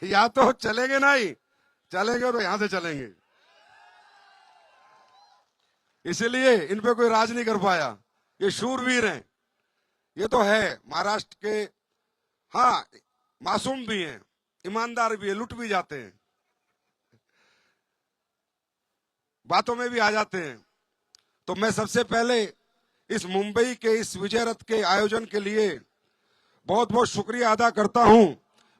या तो चलेंगे नहीं, चलेंगे तो यहां से चलेंगे। इसलिए इन पे कोई राज नहीं कर पाया। ये शूरवीर हैं, ये तो है महाराष्ट्र के। हाँ, मासूम भी हैं, ईमानदार भी है, लुट भी जाते हैं, बातों में भी आ जाते हैं। तो मैं सबसे पहले इस मुंबई के इस विजय रथ के आयोजन के लिए बहुत बहुत शुक्रिया अदा करता हूं।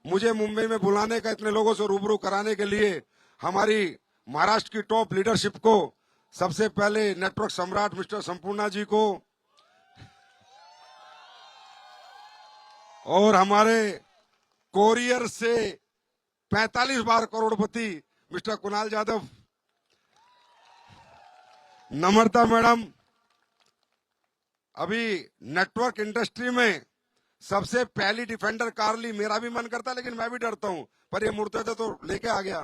मुझे मुंबई में बुलाने का, इतने लोगों से रूबरू कराने के लिए हमारी महाराष्ट्र की टॉप लीडरशिप को, सबसे पहले नेटवर्क सम्राट मिस्टर संपूर्णा जी को, और हमारे कोरियर से 45 बार करोड़पति मिस्टर कुणाल जाधव, नम्रता मैडम। अभी नेटवर्क इंडस्ट्री में सबसे पहली डिफेंडर कार ली, मेरा भी मन करता लेकिन मैं भी डरता हूं, पर ये मुर्तजा तो लेके आ गया।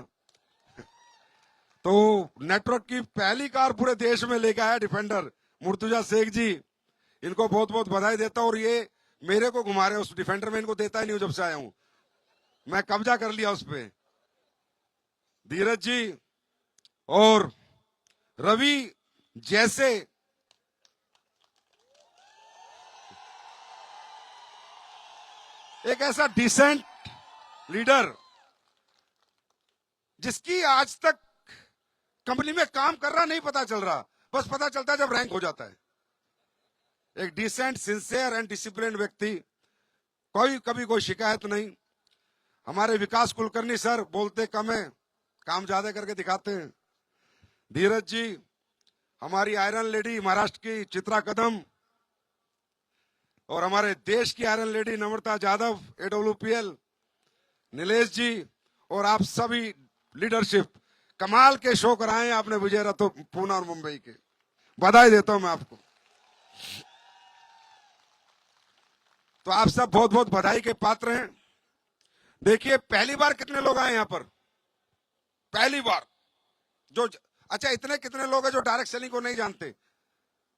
तो नेटवर्क की पहली कार पूरे देश में लेके आया डिफेंडर मुर्तजा शेख जी, इनको बहुत बहुत बधाई देता हूं। और ये मेरे को घुमा रहे, उस डिफेंडर में इनको देता ही नहीं हूं, जब से आया हूं मैं कब्जा कर लिया उस पे। धीरज जी और रवि जैसे एक ऐसा डिसेंट लीडर जिसकी आज तक कंपनी में काम कर रहा नहीं पता चल रहा, बस पता चलता है जब रैंक हो जाता है। एक डिसेंट, सिंसियर एंड डिसिप्लिन व्यक्ति, कोई कभी कोई शिकायत नहीं। हमारे विकास कुलकर्णी सर बोलते कम है, काम ज्यादा करके दिखाते हैं। धीरज जी, हमारी आयरन लेडी महाराष्ट्र की चित्रा कदम, और हमारे देश की आयरन लेडी नम्रता जाधव AWPL, नीलेश जी, और आप सभी लीडरशिप, कमाल के शो कराए आपने विजय रथ पूना और मुंबई के। बधाई देता हूं मैं आपको। तो आप सब बहुत बहुत बधाई के पात्र हैं। देखिए, पहली बार कितने लोग आए यहां पर, पहली बार जो, अच्छा इतने कितने लोग हैं जो डायरेक्ट सेलिंग को नहीं जानते?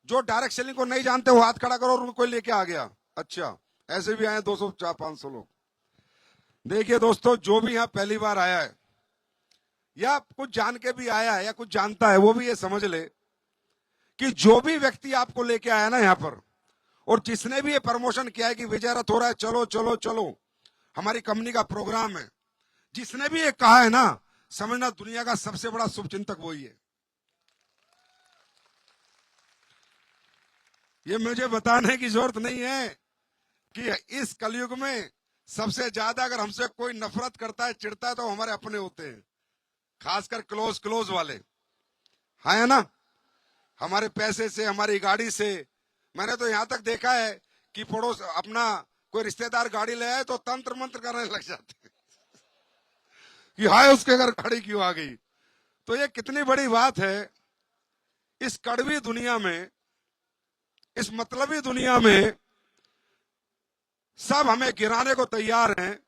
जो डायरेक्ट सेलिंग को नहीं जानते वो हाथ खड़ा करो और उनको कोई लेके आ गया। अच्छा, ऐसे भी आए 200-500 लोग। देखिए दोस्तों, जो भी यहां पहली बार आया है या कुछ जान के भी आया है या कुछ जानता है, वो भी ये समझ ले कि जो भी व्यक्ति आपको लेके आया ना यहां पर, और जिसने भी ये प्रमोशन किया है कि विजय रथ हो रहा है, चलो चलो चलो, हमारी कंपनी का प्रोग्राम है, जिसने भी ये कहा है ना, समझना दुनिया का सबसे बड़ा शुभचिंतक वही है। ये मुझे बताने की जरूरत नहीं है कि इस कलयुग में सबसे ज्यादा अगर हमसे कोई नफरत करता है, चिढ़ता है, तो हमारे अपने होते हैं, खासकर क्लोज वाले, है ना। हमारे पैसे से, हमारी गाड़ी से, मैंने तो यहां तक देखा है कि पड़ोस अपना कोई रिश्तेदार गाड़ी ले आए तो तंत्र मंत्र करने लग जाते हैं कि हाय उसके घर गाड़ी क्यों आ गई। तो ये कितनी बड़ी बात है। इस कड़वी दुनिया में, इस मतलबी दुनिया में सब हमें गिराने को तैयार हैं,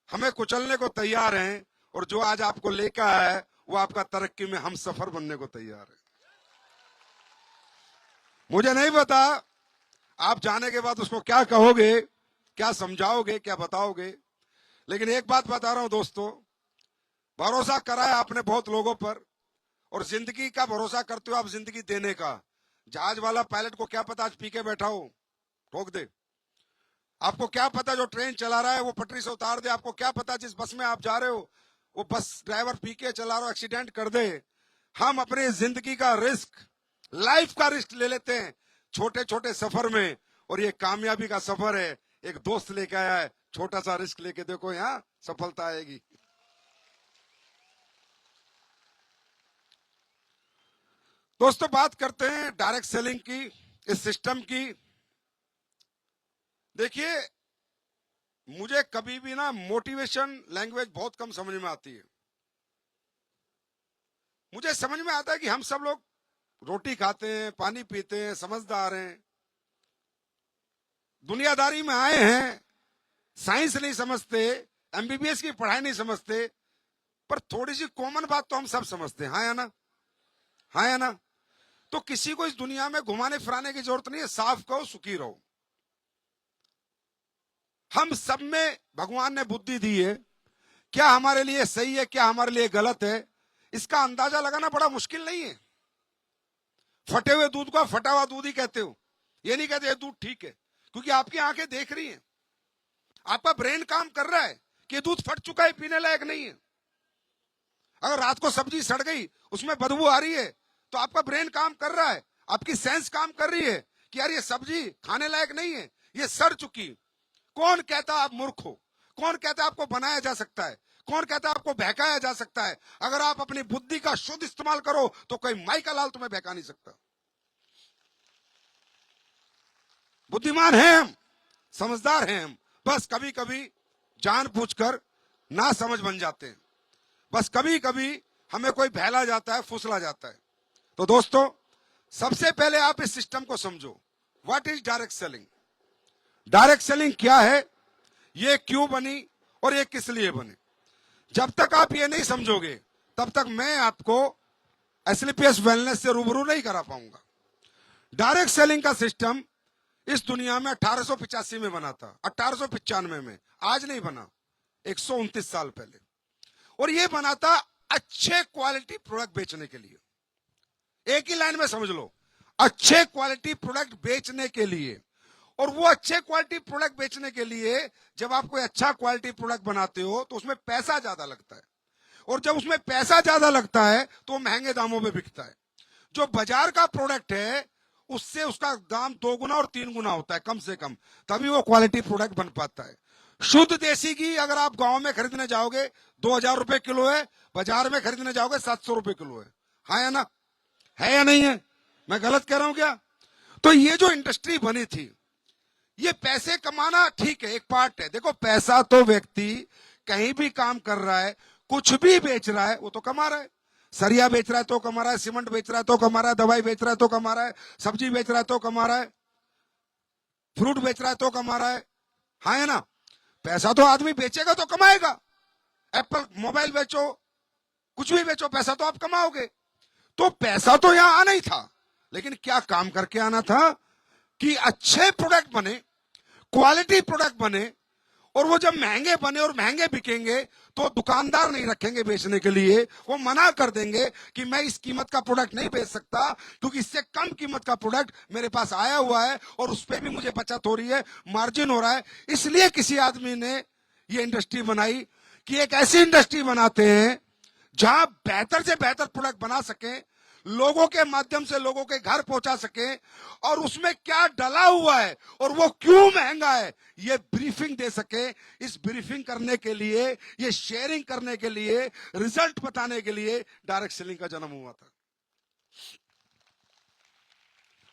हमें कुचलने को तैयार हैं, और जो आज आपको लेकर आया है वो आपका तरक्की में हम सफर बनने को तैयार है। मुझे नहीं पता आप जाने के बाद उसको क्या कहोगे, क्या समझाओगे, क्या बताओगे, लेकिन एक बात बता रहा हूं दोस्तों, भरोसा करा है आपने बहुत लोगों पर, और जिंदगी का भरोसा करते हो आप, जिंदगी देने का। जहाज वाला पायलट को क्या पता आज पी के बैठा हो, ठोक दे। आपको क्या पता जो ट्रेन चला रहा है वो पटरी से उतार दे। आपको क्या पता जिस बस में आप जा रहे हो वो बस ड्राइवर पी के चला रहा हो, एक्सीडेंट कर दे। हम अपनी जिंदगी का रिस्क, लाइफ का रिस्क ले लेते हैं छोटे छोटे सफर में, और ये कामयाबी का सफर है। एक दोस्त लेके आया है, छोटा सा रिस्क लेके देखो, यहां सफलता आएगी। दोस्तों, बात करते हैं डायरेक्ट सेलिंग की, इस सिस्टम की। देखिए, मुझे कभी भी ना मोटिवेशन लैंग्वेज बहुत कम समझ में आती है। मुझे समझ में आता है कि हम सब लोग रोटी खाते हैं, पानी पीते हैं, समझदार हैं, दुनियादारी में आए हैं, साइंस नहीं समझते, MBBS की पढ़ाई नहीं समझते, पर थोड़ी सी कॉमन बात तो हम सब समझते हैं, हाँ या ना, हाँ या ना। तो किसी को इस दुनिया में घुमाने फिराने की जरूरत नहीं है, साफ कहो, सुखी रहो। हम सब में भगवान ने बुद्धि दी है क्या हमारे लिए सही है, क्या हमारे लिए गलत है, इसका अंदाजा लगाना बड़ा मुश्किल नहीं है। फटे हुए दूध को फटा हुआ दूध ही कहते हो, ये नहीं कहते दूध ठीक है, क्योंकि आपकी आंखें देख रही हैं, आपका ब्रेन काम कर रहा है कि दूध फट चुका है, पीने लायक नहीं है। अगर रात को सब्जी सड़ गई, उसमें बदबू आ रही है, तो आपका ब्रेन काम कर रहा है, आपकी सेंस काम कर रही है कि यार ये सब्जी खाने लायक नहीं है, ये सड़ चुकी। कौन कहता आप मूर्ख हो? कौन कहता आपको बनाया जा सकता है? कौन कहता आपको बहकाया जा सकता है? अगर आप अपनी बुद्धि का शुद्ध इस्तेमाल करो तो कोई माई का लाल तुम्हें बहका नहीं सकता। बुद्धिमान हैं हम, समझदार हैं हम, बस कभी कभी जानबूझकर ना समझ बन जाते हैं। बस कभी कभी हमें कोई बहला जाता है, फुसला जाता है। तो दोस्तों, सबसे पहले आप इस सिस्टम को समझो। What is direct selling? Direct selling क्या है, ये क्यों बनी और ये किस लिए बनी? जब तक आप ये नहीं समझोगे तब तक मैं आपको एसलीपीएस वेलनेस से रूबरू नहीं करा पाऊंगा। डायरेक्ट सेलिंग का सिस्टम इस दुनिया में 1885 में बना था, 1895 में, आज नहीं बना, 129 साल पहले। और ये बना था अच्छे क्वालिटी प्रोडक्ट बेचने के लिए। एक ही लाइन में समझ लो, अच्छे क्वालिटी प्रोडक्ट बेचने के लिए। और वो अच्छे क्वालिटी प्रोडक्ट बेचने के लिए जब आप कोई अच्छा क्वालिटी प्रोडक्ट बनाते हो तो उसमें पैसा ज्यादा लगता है, और जब उसमें पैसा ज्यादा लगता है तो महंगे दामों में बिकता है। जो बाजार का प्रोडक्ट है उससे उसका दाम 2 गुना और 3 गुना होता है कम से कम, तभी वो क्वालिटी प्रोडक्ट बन पाता है। शुद्ध देसी घी अगर आप गांव में खरीदने जाओगे 2000 रुपए किलो है, बाजार में खरीदने जाओगे 700 रुपए किलो है। हाँ या ना? है या नहीं है? मैं गलत कह रहा हूं क्या? तो ये जो इंडस्ट्री बनी थी, ये पैसे कमाना ठीक है, एक पार्ट है। देखो, पैसा तो व्यक्ति कहीं भी काम कर रहा है, कुछ भी बेच रहा है, वो तो कमा रहा है। सरिया बेच रहा है तो कमा रहा है, सीमेंट बेच रहा है तो कमा रहा है, दवाई बेच रहा है तो कमा रहा है, सब्जी बेच रहा है तो कमा रहा है, फ्रूट बेच रहा है तो कमा रहा है। हाँ है ना? पैसा तो आदमी बेचेगा तो कमाएगा। एप्पल मोबाइल बेचो, कुछ भी बेचो, पैसा तो आप कमाओगे। तो पैसा तो यहां आना ही था, लेकिन क्या काम करके आना था कि अच्छे प्रोडक्ट बने, क्वालिटी प्रोडक्ट बने, और वो जब महंगे बने और महंगे बिकेंगे तो दुकानदार नहीं रखेंगे बेचने के लिए, वो मना कर देंगे कि मैं इस कीमत का प्रोडक्ट नहीं बेच सकता, क्योंकि इससे कम कीमत का प्रोडक्ट मेरे पास आया हुआ है और उस पर भी मुझे बचत हो रही है, मार्जिन हो रहा है। इसलिए किसी आदमी ने ये इंडस्ट्री बनाई कि एक ऐसी इंडस्ट्री बनाते हैं जहां बेहतर से बेहतर प्रोडक्ट बना सके, लोगों के माध्यम से लोगों के घर पहुंचा सके, और उसमें क्या डला हुआ है और वो क्यों महंगा है ये ब्रीफिंग दे सके। इस ब्रीफिंग करने के लिए, ये शेयरिंग करने के लिए, रिजल्ट बताने के लिए डायरेक्ट सेलिंग का जन्म हुआ था।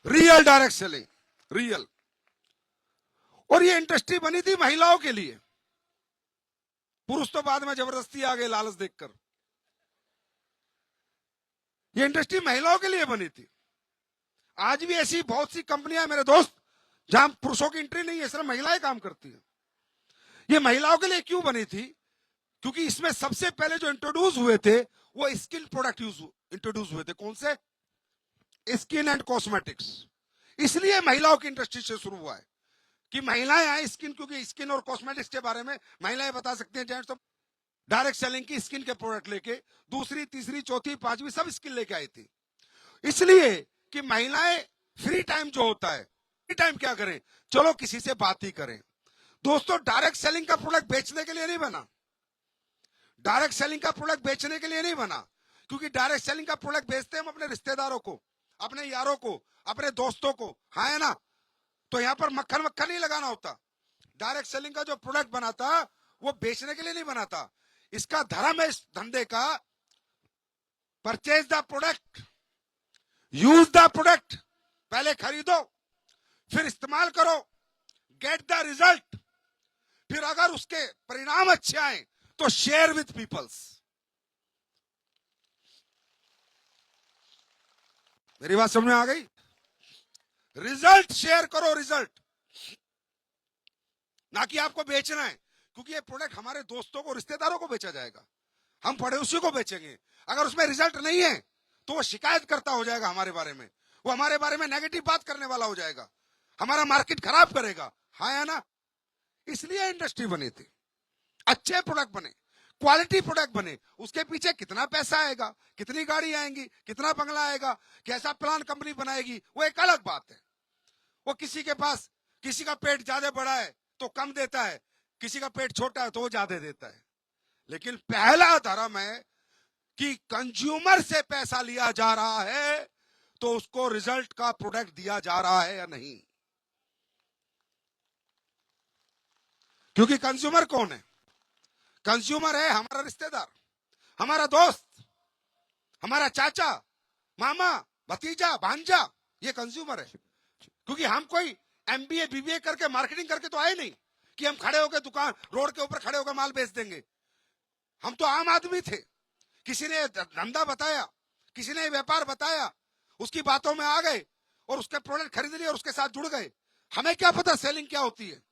Real direct selling, real. और ये इंडस्ट्री बनी थी महिलाओं के लिए। पुरुष तो बाद में जबरदस्ती आ गए लालच देखकर। ये इंडस्ट्री महिलाओं के लिए बनी थी। आज भी ऐसी बहुत सी कंपनियां मेरे दोस्त जहां पुरुषों की एंट्री नहीं है, सिर्फ महिलाएं काम करती हैं। ये महिलाओं के लिए क्यों बनी थी? क्योंकि इसमें सबसे पहले जो इंट्रोड्यूस हुए थे वो स्किन प्रोडक्ट इंट्रोड्यूस हुए थे। कौन से? Skin and cosmetics. इसलिए महिलाओं की इंडस्ट्री से शुरू हुआ है कि महिलाएं आए स्किन, क्योंकि स्किन और कॉस्मेटिक्स के बारे में महिलाएं बता सकती हैं। जेंट्स तो डायरेक्ट सेलिंग की स्किन के प्रोडक्ट लेके दूसरी, तीसरी, चौथी, पांचवी सब स्किन लेके आई थी। इसलिए कि महिलाएं फ्री टाइम जो होता है, फ्री टाइम क्या करें? चलो किसी से बात ही करें। दोस्तों, डायरेक्ट सेलिंग का प्रोडक्ट बेचने के लिए नहीं बना। डायरेक्ट सेलिंग का प्रोडक्ट बेचने के लिए नहीं बना, क्योंकि डायरेक्ट सेलिंग का प्रोडक्ट बेचते हम अपने रिश्तेदारों को, अपने यारों को, अपने दोस्तों को। हाँ है ना? तो यहां पर मक्खन मक्खन नहीं लगाना होता। डायरेक्ट सेलिंग का जो प्रोडक्ट बना था वो बेचने के लिए नहीं बना था। इसका धर्म है इस धंधे का, purchase the product, use the product. पहले खरीदो, फिर इस्तेमाल करो, गेट द रिजल्ट, फिर अगर उसके परिणाम अच्छे आए तो शेयर विथ पीपल्स। मेरी बात समझ में आ गई? रिजल्ट शेयर करो, रिजल्ट, ना कि आपको बेचना है, क्योंकि ये प्रोडक्ट हमारे दोस्तों को, रिश्तेदारों को बेचा जाएगा, हम पड़ोसी को बेचेंगे। अगर उसमें रिजल्ट नहीं है तो वो शिकायत करता हो जाएगा हमारे बारे में, वो हमारे बारे में नेगेटिव बात करने वाला हो जाएगा, हमारा मार्केट खराब करेगा। हाँ या ना? इसलिए इंडस्ट्री बनी थी, अच्छे प्रोडक्ट बने, क्वालिटी प्रोडक्ट बने, उसके पीछे कितना पैसा आएगा, कितनी गाड़ी आएंगी, कितना बंगला आएगा, कैसा प्लान कंपनी बनाएगी, वो एक अलग बात है। वो किसी के पास, किसी का पेट ज्यादा बड़ा है तो कम देता है, किसी का पेट छोटा है तो वो ज्यादा देता है। लेकिन पहला धर्म है कि कंज्यूमर से पैसा लिया जा रहा है तो उसको रिजल्ट का प्रोडक्ट दिया जा रहा है या नहीं। क्योंकि कंज्यूमर कौन है? कंज्यूमर है हमारा रिश्तेदार, हमारा दोस्त, हमारा चाचा, मामा, भतीजा, भांजा, ये कंज्यूमर है। क्योंकि हम कोई एमबीए बीबीए करके मार्केटिंग करके तो आए नहीं कि हम खड़े होकर दुकान रोड के ऊपर खड़े होकर माल बेच देंगे। हम तो आम आदमी थे, किसी ने धंधा बताया, किसी ने व्यापार बताया, उसकी बातों में आ गए और उसके प्रोडक्ट खरीद लिए और उसके साथ जुड़ गए। हमें क्या पता सेलिंग क्या होती है,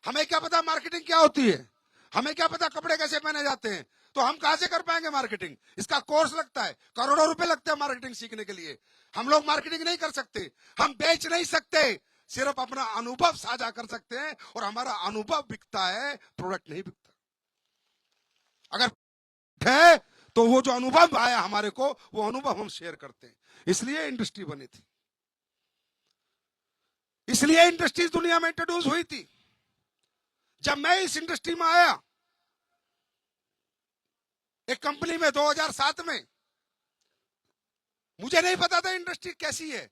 हमें क्या पता मार्केटिंग क्या होती है, हमें क्या पता कपड़े कैसे पहने जाते हैं। तो हम कहां से कर पाएंगे मार्केटिंग? इसका कोर्स लगता है, करोड़ों रुपए लगते हैं मार्केटिंग सीखने के लिए। हम लोग मार्केटिंग नहीं कर सकते, हम बेच नहीं सकते, सिर्फ अपना अनुभव साझा कर सकते हैं और हमारा अनुभव बिकता है, प्रोडक्ट नहीं बिकता। अगर है तो वो जो अनुभव आया हमारे को, वो अनुभव हम शेयर करते हैं। इसलिए इंडस्ट्री बनी थी, इसलिए इंडस्ट्रीज दुनिया में इंट्रोड्यूस हुई थी। जब मैं इस इंडस्ट्री में आया एक कंपनी में 2007 में, मुझे नहीं पता था इंडस्ट्री कैसी है।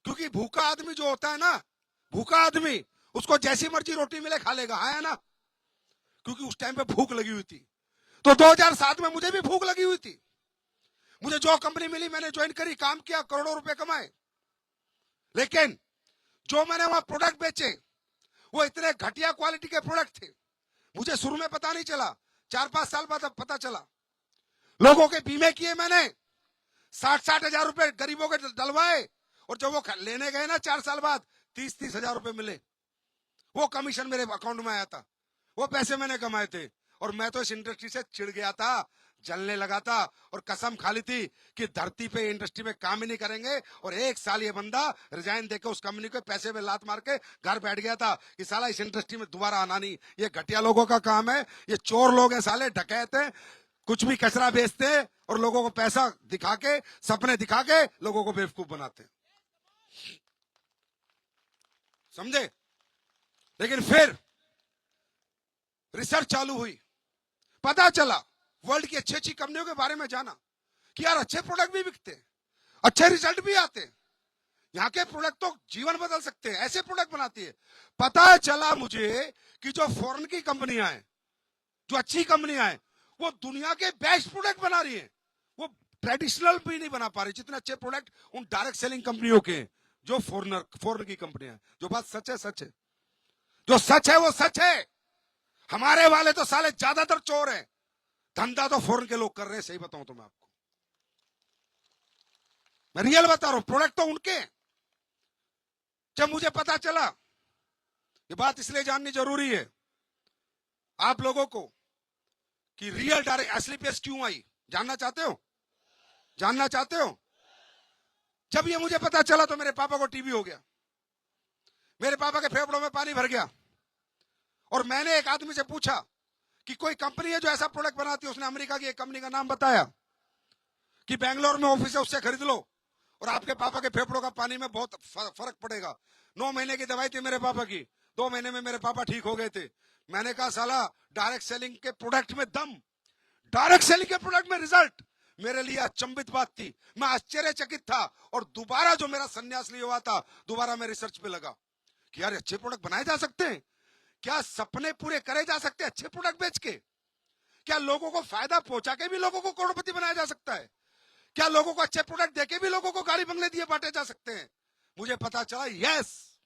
क्योंकि भूखा आदमी जो होता है ना, भूखा आदमी उसको जैसी मर्जी रोटी मिले खा लेगा, है ना। क्योंकि उस टाइम पे भूख लगी हुई थी। तो 2007 में मुझे भी भूख लगी हुई थी। मुझे जो कंपनी मिली मैंने ज्वाइन करी, काम किया, करोड़ों रुपए कमाए। लेकिन जो मैंने वहां प्रोडक्ट बेचे वो इतने घटिया क्वालिटी के प्रोडक्ट थे। मुझे शुरू में पता नहीं चला, 4-5 साल बाद अब पता चला। लोगों के बीमे किए मैंने, 60-60 हजार रुपए गरीबों के डलवाए, और जब वो लेने गए ना 4 साल बाद 30-30 हजार रुपए मिले। वो कमीशन मेरे अकाउंट में आया था, वो पैसे मैंने कमाए थे। और मैं तो इस इंडस्ट्री से चिढ़ गया था, जलने लगा था और कसम खा ली थी कि धरती पे इंडस्ट्री में काम ही नहीं करेंगे। और 1 साल ये बंदा रिजाइन देकर उस कंपनी को पैसे में लात मार के घर बैठ गया था कि साला इस इंडस्ट्री में दोबारा आना नहीं, ये घटिया लोगों का काम है, ये चोर लोग हैं साले, डकैत हैं, कुछ भी कचरा बेचते हैं और लोगों को पैसा दिखा के, सपने दिखा के लोगों को बेवकूफ बनाते हैं। समझे? लेकिन फिर रिसर्च चालू हुई, पता चला, वर्ल्ड की अच्छी अच्छी कंपनियों के बारे में जाना कि यार अच्छे प्रोडक्ट भी बिकते हैं, अच्छे रिजल्ट भी आते हैं, यहाँ के प्रोडक्ट तो जीवन बदल सकते हैं, ऐसे प्रोडक्ट बनाती है। पता चला मुझे कि जो फॉरेन की कंपनियां हैं, जो अच्छी कंपनियां हैं, वो दुनिया के बेस्ट प्रोडक्ट बना रही है। वो ट्रेडिशनल भी नहीं बना पा रही जितने अच्छे प्रोडक्ट उन डायरेक्ट सेलिंग कंपनियों के, जो फॉरेन की कंपनियां। जो बात सच है सच है, जो सच है वो सच है। हमारे वाले तो साले ज्यादातर चोर हैं, धंधा तो फॉरेन के लोग कर रहे हैं। सही बताऊं तो मैं आपको, मैं रियल बता रहा हूं, प्रोडक्ट तो उनके। जब मुझे पता चला, ये बात इसलिए जाननी जरूरी है आप लोगों को कि रियल डायरेक्ट एसलीपीएस क्यों आई, जानना चाहते हो? जानना चाहते हो? जब ये मुझे पता चला तो मेरे पापा को टीबी हो गया, मेरे पापा के फेफड़ों में पानी भर गया। और मैंने एक आदमी से पूछा कि कोई कंपनी है जो ऐसा प्रोडक्ट बनाती है। उसने अमेरिका की एक कंपनी का नाम बताया कि बेंगलोर में ऑफिस है, उससे खरीद लो और आपके पापा के फेफड़ों का पानी में बहुत फर्क पड़ेगा। 9 महीने की दवाई थी मेरे पापा की, 2 महीने में मेरे पापा ठीक हो गए थे। मैंने कहा साला डायरेक्ट सेलिंग के प्रोडक्ट में दम, डायरेक्ट सेलिंग के प्रोडक्ट में रिजल्ट। मेरे लिए अचंभित बात थी, मैं आश्चर्यचकित था। और दोबारा जो मेरा संन्यास लिया हुआ था, दोबारा मैं रिसर्च पे लगा कि यार अच्छे प्रोडक्ट बनाए जा सकते हैं, क्या सपने पूरे करे जा सकते हैं अच्छे प्रोडक्ट बेच के? क्या लोगों को फायदा पहुंचा के भी लोगों को करोड़पति बनाया जा सकता है? क्या लोगों को अच्छे प्रोडक्ट देके भी लोगों को गाड़ी बंगले दिए बांटे जा सकते हैं? मुझे पता चला यस,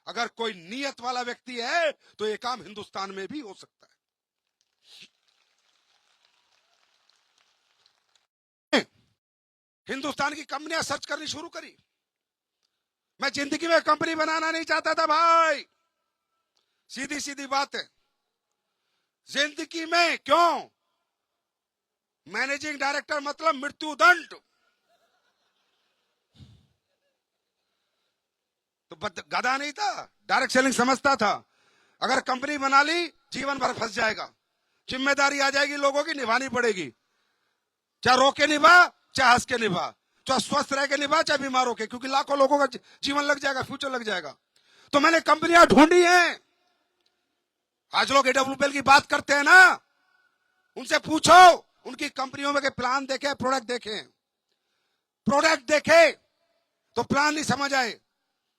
अगर कोई नियत वाला व्यक्ति है तो ये काम हिंदुस्तान में भी हो सकता है। हिंदुस्तान की कंपनियां सर्च करनी शुरू करी। मैं जिंदगी में कंपनी बनाना नहीं चाहता था भाई, सीधी सीधी बात है। जिंदगी में क्यों? मैनेजिंग डायरेक्टर मतलब मृत्युदंड। तो गधा नहीं था, डायरेक्ट सेलिंग समझता था। अगर कंपनी बना ली जीवन भर फंस जाएगा, जिम्मेदारी आ जाएगी लोगों की, निभानी पड़ेगी। चाहे रो के निभा, चाहे हंस के निभा, चाहे स्वस्थ रह के निभा, चाहे बीमार होके, क्योंकि लाखों लोगों का जीवन लग जाएगा, फ्यूचर लग जाएगा। तो मैंने कंपनियां ढूंढी हैं। आज लोग AWPL की बात करते हैं ना, उनसे पूछो, उनकी कंपनियों में के प्लान देखे, प्रोडक्ट देखे, प्रोडक्ट देखे तो प्लान नहीं समझ आए,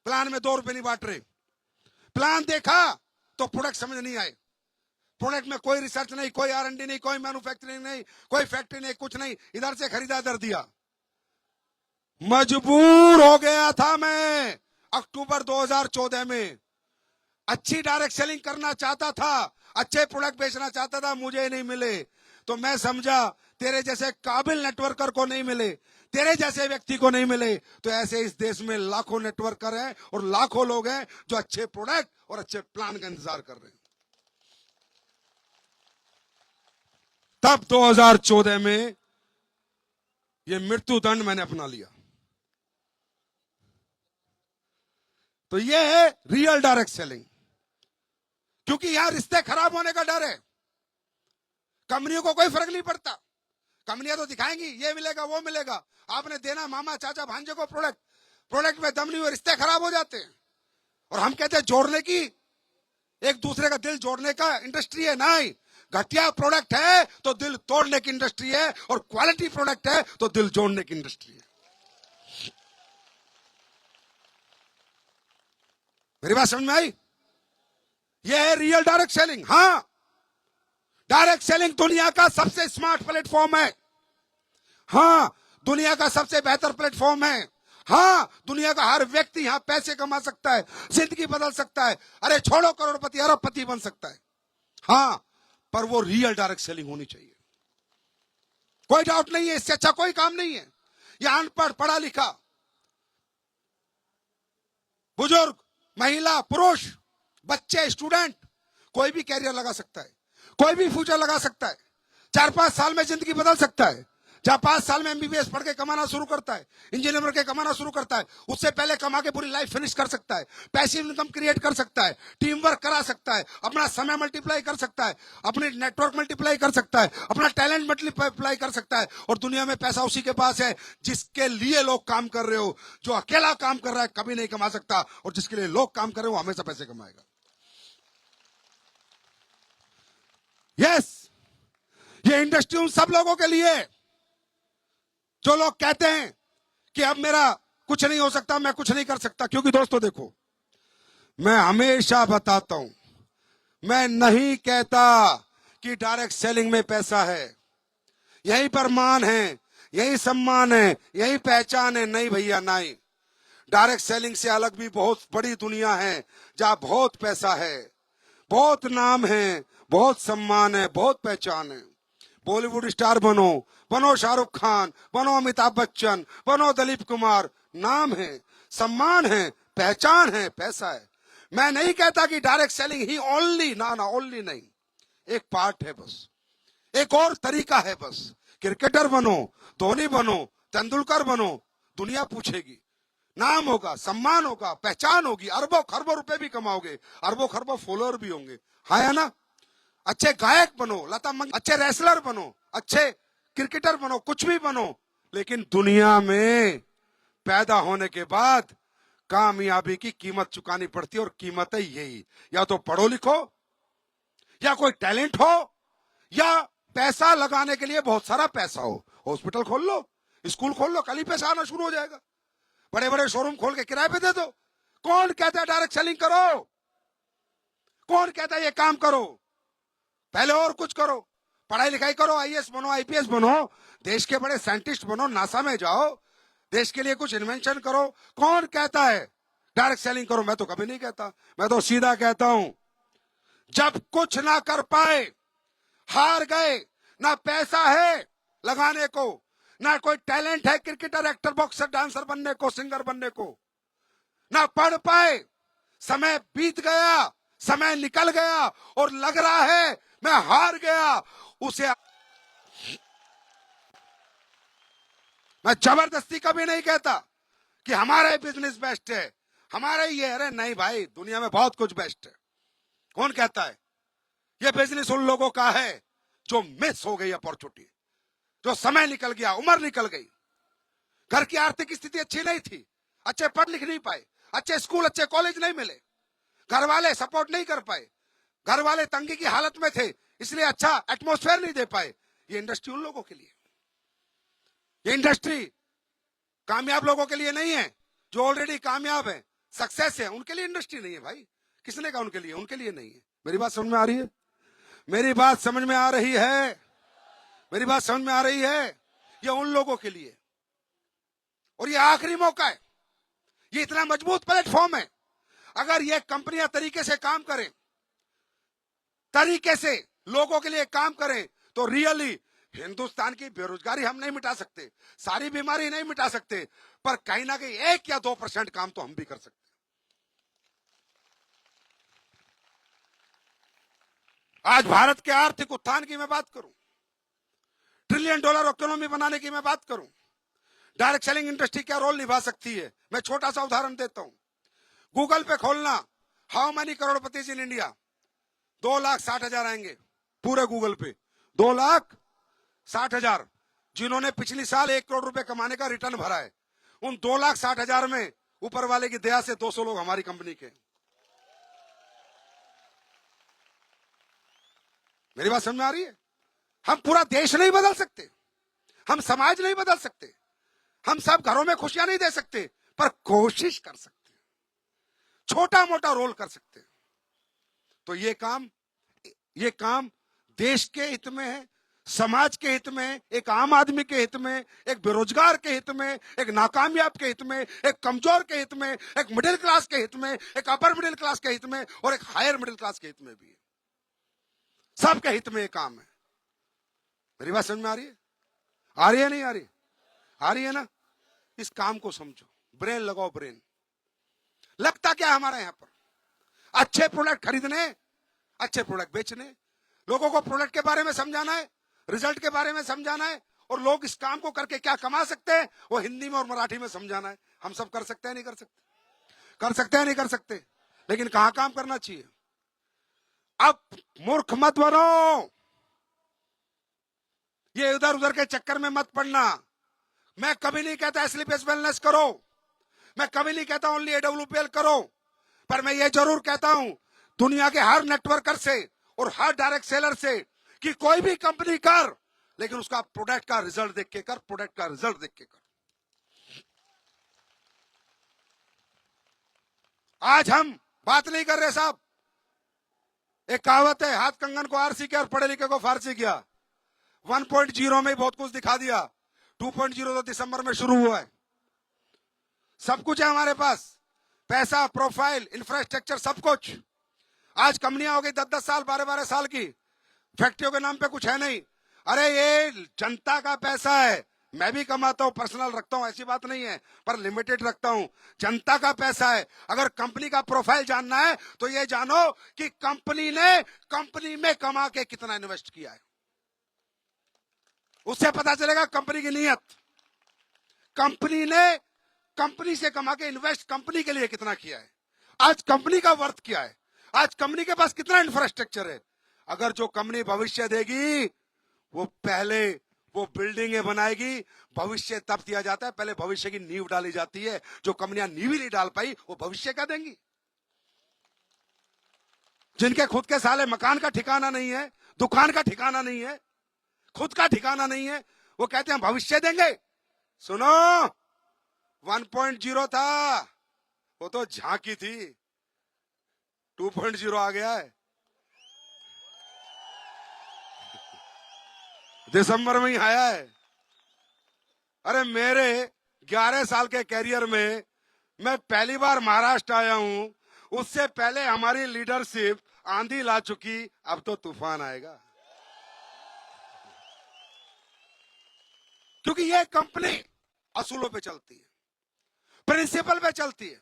प्लान में 2 रुपए नहीं बांट रहे। प्लान देखा तो प्रोडक्ट समझ नहीं आए। प्रोडक्ट में कोई रिसर्च नहीं, कोई R&D नहीं, कोई मैन्युफैक्चरिंग नहीं, कोई फैक्ट्री नहीं, कुछ नहीं, इधर से खरीदा इधर दिया। मजबूर हो गया था मैं अक्टूबर 2014 में। अच्छी डायरेक्ट सेलिंग करना चाहता था, अच्छे प्रोडक्ट बेचना चाहता था, मुझे नहीं मिले। तो मैं समझा तेरे जैसे काबिल नेटवर्कर को नहीं मिले, तेरे जैसे व्यक्ति को नहीं मिले, तो ऐसे इस देश में लाखों नेटवर्कर हैं और लाखों लोग हैं जो अच्छे प्रोडक्ट और अच्छे प्लान का इंतजार कर रहे हैं। तब 2014 में ये मृत्यु दंड मैंने अपना लिया। तो ये है रियल डायरेक्ट सेलिंग, क्योंकि यहां रिश्ते खराब होने का डर है। कंपनियों को कोई फर्क नहीं पड़ता, कंपनियां तो दिखाएंगी ये मिलेगा वो मिलेगा, आपने देना मामा चाचा भांजे को प्रोडक्ट, प्रोडक्ट में दम नहीं हुए, रिश्ते खराब हो जाते हैं। और हम कहते हैं जोड़ने की, एक दूसरे का दिल जोड़ने का इंडस्ट्री है। नहीं, घटिया प्रोडक्ट है तो दिल तोड़ने की इंडस्ट्री है, और क्वालिटी प्रोडक्ट है तो दिल जोड़ने की इंडस्ट्री है। मेरी बात समझ में आई? यह है रियल डायरेक्ट सेलिंग। हां, डायरेक्ट सेलिंग दुनिया का सबसे स्मार्ट प्लेटफॉर्म है। हां, दुनिया का सबसे बेहतर प्लेटफॉर्म है। हां, दुनिया का हर व्यक्ति यहां पैसे कमा सकता है, जिंदगी बदल सकता है, अरे छोड़ो करोड़पति, अरबपति बन सकता है। हां, पर वो रियल डायरेक्ट सेलिंग होनी चाहिए, कोई डाउट नहीं है, इससे अच्छा कोई काम नहीं है। यह अनपढ़, पढ़ा लिखा, बुजुर्ग, महिला, पुरुष, बच्चे, स्टूडेंट, कोई भी कैरियर लगा सकता है, कोई भी फ्यूचर लगा सकता है। 4-5 साल में जिंदगी बदल सकता है। जहां 5 साल में MBBS पढ़ के कमाना शुरू करता है, इंजीनियर बन के कमाना शुरू करता है, उससे पहले कमा के पूरी लाइफ फिनिश कर सकता है, पैसिव इनकम क्रिएट कर सकता है, टीम वर्क करा सकता है, अपना समय मल्टीप्लाई कर सकता है, अपनी नेटवर्क मल्टीप्लाई कर सकता है, अपना टैलेंट मल्टीप्लाई कर सकता है। और दुनिया में पैसा उसी के पास है जिसके लिए लोग काम कर रहे हो। जो अकेला काम कर रहा है कभी नहीं कमा सकता, और जिसके लिए लोग काम कर रहे हो वो हमेशा पैसे कमाएगा। यस, ये इंडस्ट्री उन सब लोगों के लिए जो लोग कहते हैं कि अब मेरा कुछ नहीं हो सकता, मैं कुछ नहीं कर सकता। क्योंकि दोस्तों देखो, मैं हमेशा बताता हूं, मैं नहीं कहता कि डायरेक्ट सेलिंग में पैसा है, यही पर मान है, यही सम्मान है, यही पहचान है। नहीं भैया, नहीं। डायरेक्ट सेलिंग से अलग भी बहुत बड़ी दुनिया है जहां बहुत पैसा है, बहुत नाम है, बहुत सम्मान है, बहुत पहचान है। बॉलीवुड स्टार बनो, बनो शाहरुख खान, बनो अमिताभ बच्चन, बनो दिलीप कुमार, नाम है, सम्मान है, पहचान है, पैसा है। मैं नहीं कहता कि डायरेक्ट सेलिंग ही ओनली, ना ना, ओनली नहीं, एक पार्ट है बस, एक और तरीका है बस। क्रिकेटर बनो, धोनी बनो, तेंदुलकर बनो, दुनिया पूछेगी, नाम होगा, सम्मान होगा, पहचान होगी, अरबों खरबों रुपए भी कमाओगे, अरबों खरबों फॉलोअर भी होंगे। हाँ है ना? अच्छे गायक बनो, लता मंगेशकर, अच्छे रेसलर बनो, अच्छे क्रिकेटर बनो, कुछ भी बनो, लेकिन दुनिया में पैदा होने के बाद कामयाबी की कीमत चुकानी पड़ती है। और कीमत है यही, या तो पढ़ो लिखो, या कोई टैलेंट हो, या पैसा लगाने के लिए बहुत सारा पैसा हो। हॉस्पिटल खोल लो, स्कूल खोल लो, कल ही पैसा आना शुरू हो जाएगा। बड़े बड़े शोरूम खोल के किराए पे दे दो। कौन कहता है डायरेक्ट सेलिंग करो? कौन कहता है ये काम करो? पहले और कुछ करो, पढ़ाई लिखाई करो, IAS बनो, IPS बनो, देश के बड़े साइंटिस्ट बनो, नासा में जाओ, देश के लिए कुछ इन्वेंशन करो। कौन कहता है डायरेक्ट सेलिंग करो? मैं तो कभी नहीं कहता। मैं तो सीधा कहता हूं, जब कुछ ना कर पाए, हार गए, ना पैसा है लगाने को, ना कोई टैलेंट है क्रिकेटर, एक्टर, बॉक्सर, डांसर बनने को, सिंगर बनने को, ना पढ़ पाए, समय बीत गया, समय निकल गया और लग रहा है मैं हार गया, उसे मैं जबरदस्ती कभी नहीं कहता कि हमारा ही बिजनेस बेस्ट है, हमारा ही ये। अरे नहीं भाई, दुनिया में बहुत कुछ बेस्ट है। कौन कहता है? ये बिजनेस उन लोगों का है जो मिस हो गई अपॉर्चुनिटी, जो समय निकल गया, उम्र निकल गई। घर की आर्थिक स्थिति अच्छी नहीं थी, अच्छे पढ़ लिख नहीं पाए, अच्छे स्कूल अच्छे कॉलेज नहीं मिले, घर वाले सपोर्ट नहीं कर पाए, घर वाले तंगी की हालत में थे, इसलिए अच्छा एटमॉस्फेयर नहीं दे पाए। ये इंडस्ट्री उन लोगों के लिए, ये इंडस्ट्री कामयाब लोगों के लिए नहीं है। जो ऑलरेडी कामयाब है, सक्सेस है, उनके लिए इंडस्ट्री नहीं है भाई। किसने कहा उनके लिए? उनके लिए नहीं है। मेरी बात समझ में आ रही है? मेरी बात समझ में आ रही है? मेरी बात समझ में आ रही है? ये उन लोगों के लिए, और ये आखिरी मौका है। ये इतना मजबूत प्लेटफॉर्म है। अगर ये कंपनियां तरीके से काम करें, तरीके से लोगों के लिए काम करें, तो रियली हिंदुस्तान की बेरोजगारी हम नहीं मिटा सकते, सारी बीमारी नहीं मिटा सकते, पर कहीं ना कहीं 1 या 2% काम तो हम भी कर सकते हैं। आज भारत के आर्थिक उत्थान की मैं बात करूं, $1 ट्रिलियन इकोनॉमी बनाने की मैं बात करूं, डायरेक्ट सेलिंग इंडस्ट्री क्या रोल निभा सकती है, मैं छोटा सा उदाहरण देता हूं। गूगल पे खोलना, how many Crorepati in India, 2,60,000 आएंगे पूरे गूगल पे, 2,60,000 जिन्होंने पिछली साल 1 करोड़ रुपए कमाने का रिटर्न भरा है। उन 2,60,000 में ऊपर वाले की दया से 200 लोग हमारी कंपनी के। मेरी बात समझ में आ रही है? हम पूरा देश नहीं बदल सकते, हम समाज नहीं बदल सकते, हम सब घरों में खुशियां नहीं दे सकते, पर कोशिश कर सकते हैं, छोटा मोटा रोल कर सकते हैं। तो ये काम देश के हित में है, समाज के हित में, एक आम आदमी के हित में, एक बेरोजगार के हित में, एक नाकामयाब के हित में, एक कमजोर के हित में, एक मिडिल क्लास के हित में, एक अपर मिडिल क्लास के हित में, और एक हायर मिडिल क्लास के हित में भी है। सबके हित में ये काम है। मेरी बात समझ में आ रही है? आ रही है नहीं आ रही? आ रही है ना? इस काम को समझो, ब्रेन लगाओ, ब्रेन। लगता क्या है हमारा यहां पर? अच्छे प्रोडक्ट खरीदने, अच्छे प्रोडक्ट बेचने, लोगों को प्रोडक्ट के बारे में समझाना है, रिजल्ट के बारे में समझाना है, और लोग इस काम को करके क्या कमा सकते हैं वो हिंदी में और मराठी में समझाना है। हम सब कर सकते हैं नहीं कर सकते? कर सकते हैं नहीं कर सकते? लेकिन कहां काम करना चाहिए? अब मूर्ख मत बनो, ये इधर उधर के चक्कर में मत पड़ना। मैं कभी नहीं कहता स्लीप वेलनेस करो, मैं कभी नहीं कहता ओनली AWPL करो, पर मैं ये जरूर कहता हूं दुनिया के हर नेटवर्कर से और हर डायरेक्ट सेलर से कि कोई भी कंपनी कर, लेकिन उसका प्रोडक्ट का रिजल्ट देख के कर, प्रोडक्ट का रिजल्ट देख के कर। आज हम बात नहीं कर रहे साहब, एक कहावत है, हाथ कंगन को आरसी किया और पढ़े लिखे को फारसी किया। 1.0 में बहुत कुछ दिखा दिया, 2.0 तो दिसंबर में शुरू हुआ है। सब कुछ है हमारे पास, पैसा, प्रोफाइल, इंफ्रास्ट्रक्चर, सब कुछ। आज कंपनियां हो गई 10-10 साल, 12-12 साल की, फैक्ट्रियों के नाम पे कुछ है नहीं। अरे ये जनता का पैसा है, मैं भी कमाता हूं, पर्सनल रखता हूं, ऐसी बात नहीं है, पर लिमिटेड रखता हूं। जनता का पैसा है। अगर कंपनी का प्रोफाइल जानना है तो ये जानो कि कंपनी ने कंपनी में कमा के कितना इन्वेस्ट किया है, उससे पता चलेगा कंपनी की नीयत। कंपनी ने कंपनी से कमा के इन्वेस्ट कंपनी के लिए कितना किया है, आज कंपनी का वर्थ क्या है, आज कंपनी के पास कितना इंफ्रास्ट्रक्चर है। अगर जो कंपनी भविष्य देगी वो पहले वो बिल्डिंगें बनाएगी। भविष्य तब दिया जाता है, पहले भविष्य की नींव डाली जाती है। जो कंपनियां नींव ही नहीं डाल पाई वो भविष्य क्या देंगी? जिनके खुद के साले मकान का ठिकाना नहीं है, दुकान का ठिकाना नहीं है, खुद का ठिकाना नहीं है, वो कहते हैं भविष्य देंगे। सुनो, 1.0 था वो तो झांकी थी, 2.0 आ गया है, दिसंबर में ही आया है। अरे मेरे 11 साल के कैरियर में मैं पहली बार महाराष्ट्र आया हूं, उससे पहले हमारी लीडरशिप आंधी ला चुकी, अब तो तूफान आएगा। क्योंकि ये कंपनी असूलों पे चलती है, प्रिंसिपल पे चलती है,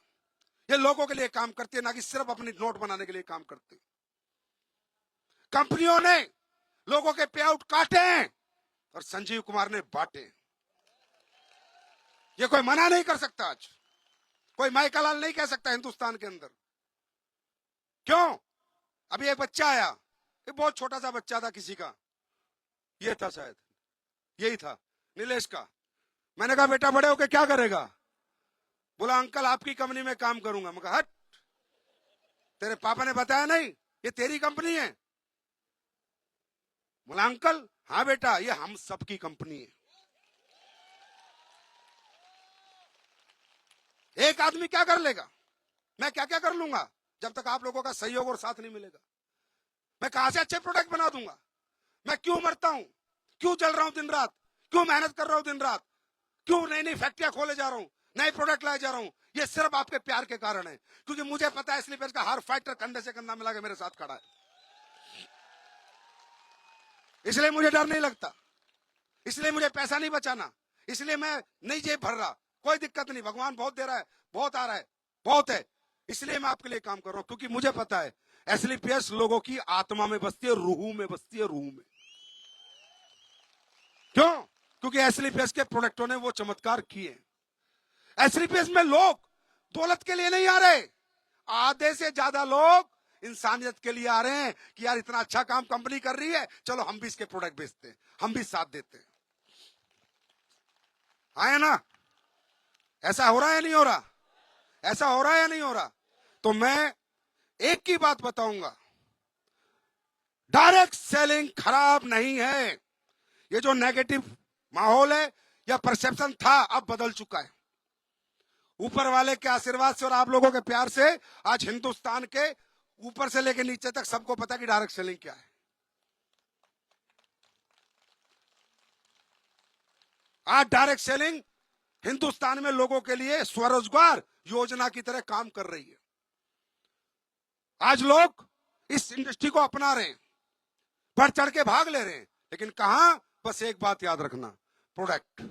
ये लोगों के लिए काम करती है, ना कि सिर्फ अपनी नोट बनाने के लिए काम करती है। कंपनियों ने लोगों के पे आउट काटे हैं और संजीव कुमार ने बांटे। ये कोई मना नहीं कर सकता, आज कोई माइकलाल नहीं कह सकता हिंदुस्तान के अंदर। क्यों? अभी एक बच्चा आया, एक बहुत छोटा सा बच्चा था किसी का, ये था शायद, यही था नीलेश का। मैंने कहा बेटा बड़े होके क्या करेगा? बोला अंकल आपकी कंपनी में काम करूंगा। मैं कहा हट, तेरे पापा ने बताया नहीं ये तेरी कंपनी है? बोला अंकल हाँ बेटा ये हम सबकी कंपनी है। एक आदमी क्या कर लेगा? मैं क्या क्या कर लूंगा जब तक आप लोगों का सहयोग और साथ नहीं मिलेगा? मैं कहां से अच्छे प्रोडक्ट बना दूंगा? मैं क्यों मरता हूं, क्यों चल रहा हूं दिन रात, क्यों मेहनत कर रहा हूं दिन रात, क्यों नई नई फैक्ट्रियां खोले जा रहा हूं, नए प्रोडक्ट लाए जा रहा हूं? ये सिर्फ आपके प्यार के कारण है, क्योंकि मुझे पता है स्लीपर्स का हर फाइटर कंधे से कंधा मिला के मेरे साथ खड़ा है, इसलिए मुझे डर नहीं लगता, इसलिए मुझे पैसा नहीं बचाना, इसलिए मैं नहीं जेब भर रहा, कोई दिक्कत नहीं, भगवान बहुत दे रहा है, बहुत आ रहा है, बहुत है, इसलिए मैं आपके लिए काम कर रहा हूं, क्योंकि मुझे पता है एसलीपीएस लोगों की आत्मा में बसती है, रूह में बसती है, रूह में। क्यों? क्योंकि एसलीपीएस के प्रोडक्टों ने वो चमत्कार किए। एसलीपीएस में लोग दौलत के लिए नहीं आ रहे, आधे से ज्यादा लोग इंसानियत के लिए आ रहे हैं कि यार इतना अच्छा काम कंपनी कर रही है, चलो हम भी इसके प्रोडक्ट बेचते हैं, हम भी साथ देते हैं। आए ना? ऐसा हो रहा है या नहीं हो रहा? ऐसा हो रहा है या नहीं हो रहा? तो मैं एक ही बात बताऊंगा, डायरेक्ट सेलिंग खराब नहीं है। ये जो नेगेटिव माहौल है या परसेप्शन था अब बदल चुका है, ऊपर वाले के आशीर्वाद से और आप लोगों के प्यार से आज हिंदुस्तान के ऊपर से लेकर नीचे तक सबको पता कि डायरेक्ट सेलिंग क्या है। आज डायरेक्ट सेलिंग हिंदुस्तान में लोगों के लिए स्वरोजगार योजना की तरह काम कर रही है। आज लोग इस इंडस्ट्री को अपना रहे हैं, बढ़ चढ़ के भाग ले रहे हैं, लेकिन कहां? बस एक बात याद रखना, प्रोडक्ट,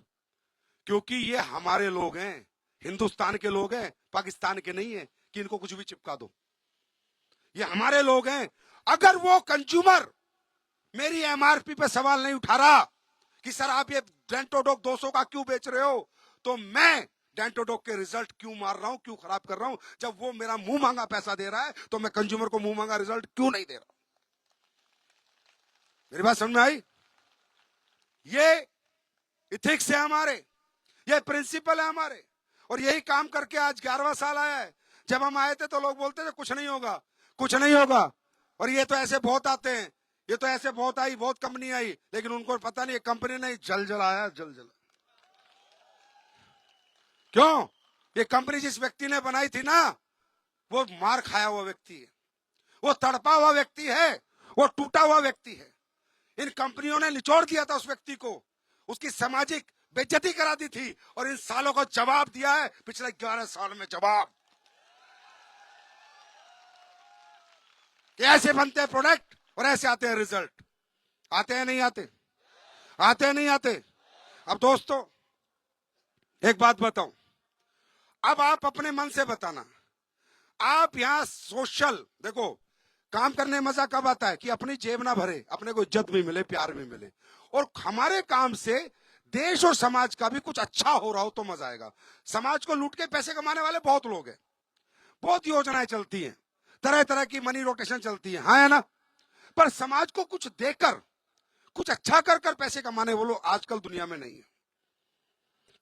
क्योंकि ये हमारे लोग हैं, हिंदुस्तान के लोग हैं, पाकिस्तान के नहीं है कि इनको कुछ भी चिपका दो। ये हमारे लोग हैं। अगर वो कंज्यूमर मेरी एमआरपी पे सवाल नहीं उठा रहा कि सर आप ये डेंटोडोक 200 का क्यों बेच रहे हो, तो मैं डेंटोडोक के रिजल्ट क्यों मार रहा हूं, क्यों खराब कर रहा हूं? जब वो मेरा मुंह मांगा पैसा दे रहा है तो मैं कंज्यूमर को मुंह मांगा रिजल्ट क्यों नहीं दे रहा? मेरी बात समझ में आई? ये इथिक्स है हमारे, ये प्रिंसिपल है हमारे, और यही काम करके आज 11वां साल आया है। जब हम आए थे तो लोग बोलते थे कुछ नहीं होगा, कुछ नहीं होगा, और ये तो ऐसे बहुत आते हैं, ये तो ऐसे बहुत आई, बहुत कंपनी आई, लेकिन उनको पता नहीं कंपनी नहीं जल जल आया, जल जल। क्यों? ये कंपनी जिस व्यक्ति ने बनाई थी ना, वो मार खाया हुआ व्यक्ति है, वो तड़पा हुआ व्यक्ति है, वो टूटा हुआ व्यक्ति है। इन कंपनियों ने निचोड़ दिया था उस व्यक्ति को, उसकी सामाजिक बेइज्जती करा दी थी, और इन सालों को जवाब दिया है, पिछले 11 साल में जवाब। कि ऐसे बनते हैं प्रोडक्ट और ऐसे आते हैं रिजल्ट। आते हैं नहीं आते? आते हैं नहीं आते? अब दोस्तों एक बात बताऊं, अब आप अपने मन से बताना, आप यहां सोशल देखो, काम करने में मजा कब आता है कि अपनी जेब ना भरे, अपने को इज्जत भी मिले, प्यार भी मिले, और हमारे काम से देश और समाज का भी कुछ अच्छा हो रहा हो तो मजा आएगा। समाज को लूट के पैसे कमाने वाले बहुत लोग हैं, बहुत योजनाएं चलती हैं, तरह तरह की मनी रोटेशन चलती है, हाँ है ना? पर समाज को कुछ देकर, कुछ अच्छा कर कर पैसे कमाने वो लोग आजकल दुनिया में नहीं है,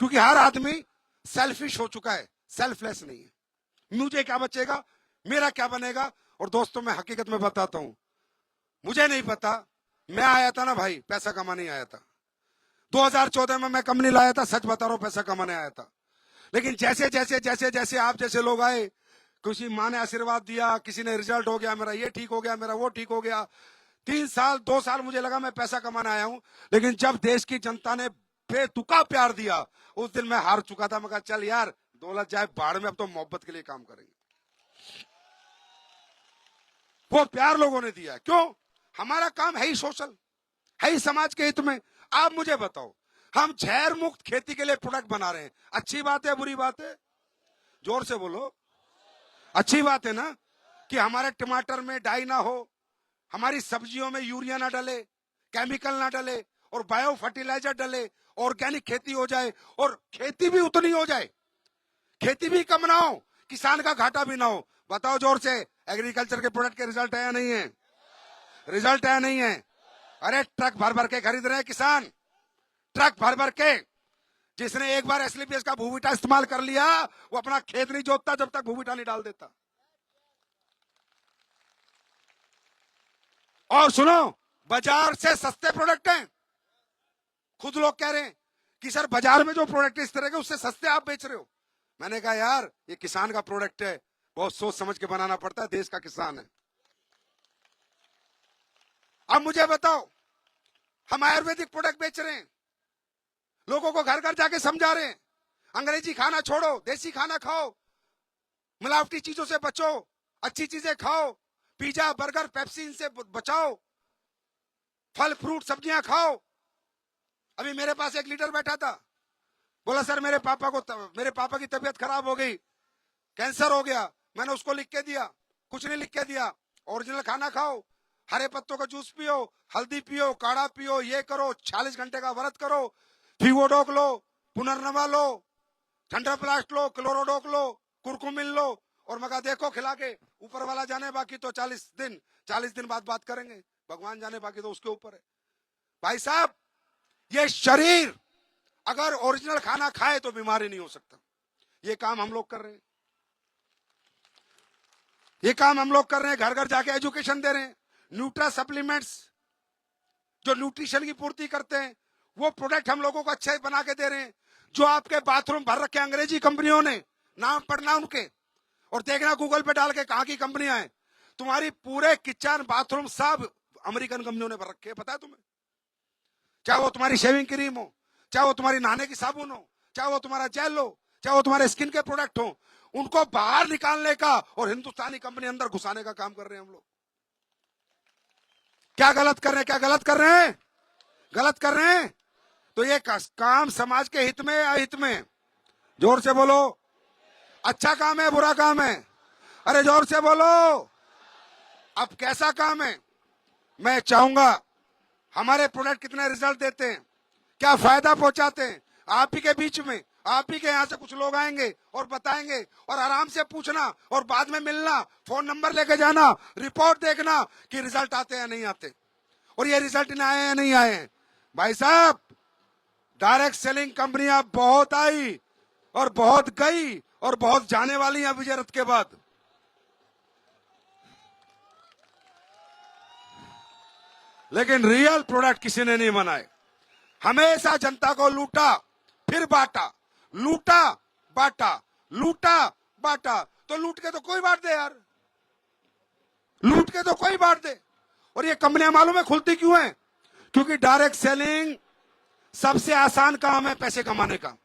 क्योंकि हर आदमी सेल्फिश हो चुका है, सेल्फलेस नहीं है। मुझे क्या बचेगा, मेरा क्या बनेगा? और दोस्तों मैं हकीकत में बताता हूं, मुझे नहीं पता, मैं आया था ना भाई पैसा कमाने आया था, 2014 में मैं कंपनी लाया था, सच बता रहा हूं पैसा कमाने आया था। लेकिन जैसे जैसे जैसे जैसे आप जैसे लोग आए, किसी माँ ने आशीर्वाद दिया, किसी ने रिजल्ट हो गया, मेरा ये ठीक हो गया, मेरा वो ठीक हो गया, 3 साल 2 साल मुझे लगा मैं पैसा कमाने आया हूं। लेकिन जब देश की जनता ने बेतुका प्यार दिया, उस दिन मैं हार चुका था। मैं कहा चल यार दौलत जाए बाढ़ में, अब तो मोहब्बत के लिए काम करेंगे। वो प्यार लोगों ने दिया, क्यों? हमारा काम है ही सोशल, है ही समाज के हित में। आप मुझे बताओ, हम जहर मुक्त खेती के लिए प्रोडक्ट बना रहे हैं, अच्छी बात है बुरी बात है? जोर से बोलो, अच्छी बात है ना? कि हमारे टमाटर में डाई ना हो, हमारी सब्जियों में यूरिया ना डले, केमिकल ना डले, और बायो फर्टिलाइजर डले, ऑर्गेनिक खेती हो जाए, और खेती भी उतनी हो जाए, खेती भी कम ना हो, किसान का घाटा भी ना हो। बताओ जोर से, एग्रीकल्चर के प्रोडक्ट के रिजल्ट है या नहीं है? रिजल्ट है या नहीं है? अरे ट्रक भर भर के खरीद रहे हैं किसान, ट्रक भर भर के। जिसने एक बार एसलीपीएस का भूविटा इस्तेमाल कर लिया वो अपना खेत नहीं जोतता जब तक भूविटा नहीं डाल देता। और सुनो, बाजार से सस्ते प्रोडक्ट हैं। खुद लोग कह रहे हैं कि सर बाजार में जो प्रोडक्ट इस तरह के उससे सस्ते आप बेच रहे हो। मैंने कहा यार ये किसान का प्रोडक्ट है, बहुत सोच समझ के बनाना पड़ता है, देश का किसान है। अब मुझे बताओ, हम आयुर्वेदिक प्रोडक्ट बेच रहे हैं, लोगों को घर घर जाके समझा रहे हैं अंग्रेजी खाना छोड़ो, देसी खाना खाओ, मिलावटी चीजों से बचो, अच्छी चीजें खाओ, पिज्जा बर्गर पेप्सी इनसे बचाओ, फल फ्रूट सब्जियां खाओ। अभी मेरे पास एक लीडर बैठा था, बोला सर मेरे पापा की तबीयत खराब हो गई, कैंसर हो गया। मैंने उसको लिख के दिया, कुछ नहीं लिख के दिया, ओरिजिनल खाना खाओ, हरे पत्तों का जूस पियो, हल्दी पियो, काढ़ा पियो, ये करो, 40 घंटे का व्रत करो, फीवोडोक लो, पुनर्नवा लो, ठंडा प्लास्ट लो, क्लोरोडोक लो, कुरकुमिन लो। और मगा देखो खिला के, ऊपर वाला जाने बाकी तो 40 दिन बाद बात करेंगे, भगवान जाने बाकी तो उसके ऊपर है। भाई साहब ये शरीर अगर ओरिजिनल खाना खाए तो बीमारी नहीं हो सकता। ये काम हम लोग कर रहे हैं, ये काम हम लोग कर रहे हैं, घर घर जाके एजुकेशन दे रहे हैं। न्यूट्रा सप्लीमेंट्स जो न्यूट्रिशन की पूर्ति करते हैं वो प्रोडक्ट हम लोगों को अच्छे बना के दे रहे हैं। जो आपके बाथरूम भर रखे अंग्रेजी कंपनियों ने, नाम पढ़ना उनके और देखना गूगल पे डाल के कहां की कंपनियां हैं। तुम्हारी पूरे किचन बाथरूम सब अमेरिकन कंपनियों ने भर रखे हैं, पता है तुम्हें? चाहे वो तुम्हारी शेविंग क्रीम हो, चाहे वो तुम्हारी नहाने की साबुन हो, चाहे वो तुम्हारा जेल हो, चाहे वो तुम्हारे स्किन के प्रोडक्ट हो, उनको बाहर निकालने का और हिंदुस्तानी कंपनी अंदर घुसाने का काम कर रहे हैं हम लोग। क्या गलत कर रहे हैं? क्या गलत कर रहे हैं? गलत कर रहे हैं। तो ये काम समाज के हित में या अहित में? जोर से बोलो। अच्छा काम है बुरा काम है? अरे जोर से बोलो। अब कैसा काम है? मैं चाहूंगा हमारे प्रोडक्ट कितने रिजल्ट देते हैं, क्या फायदा पहुंचाते हैं, आप ही के बीच में, आप ही के यहां से कुछ लोग आएंगे और बताएंगे, और आराम से पूछना और बाद में मिलना, फोन नंबर लेके जाना, रिपोर्ट देखना कि रिजल्ट आते हैं या नहीं आते, और ये रिजल्ट ना आए या नहीं आए। भाई साहब डायरेक्ट सेलिंग कंपनियां बहुत आई और बहुत गई और बहुत जाने वाली हैं विजय रथ के बाद। लेकिन रियल प्रोडक्ट किसी ने नहीं बनाए। हमेशा जनता को लूटा फिर बांटा, लूटा बांटा, लूटा बांटा। तो लूट के तो कोई बांट दे यार, लूट के तो कोई बांट दे। और ये कंपनियां मालूम है खुलती क्यों है? क्योंकि डायरेक्ट सेलिंग सबसे आसान काम है पैसे कमाने का।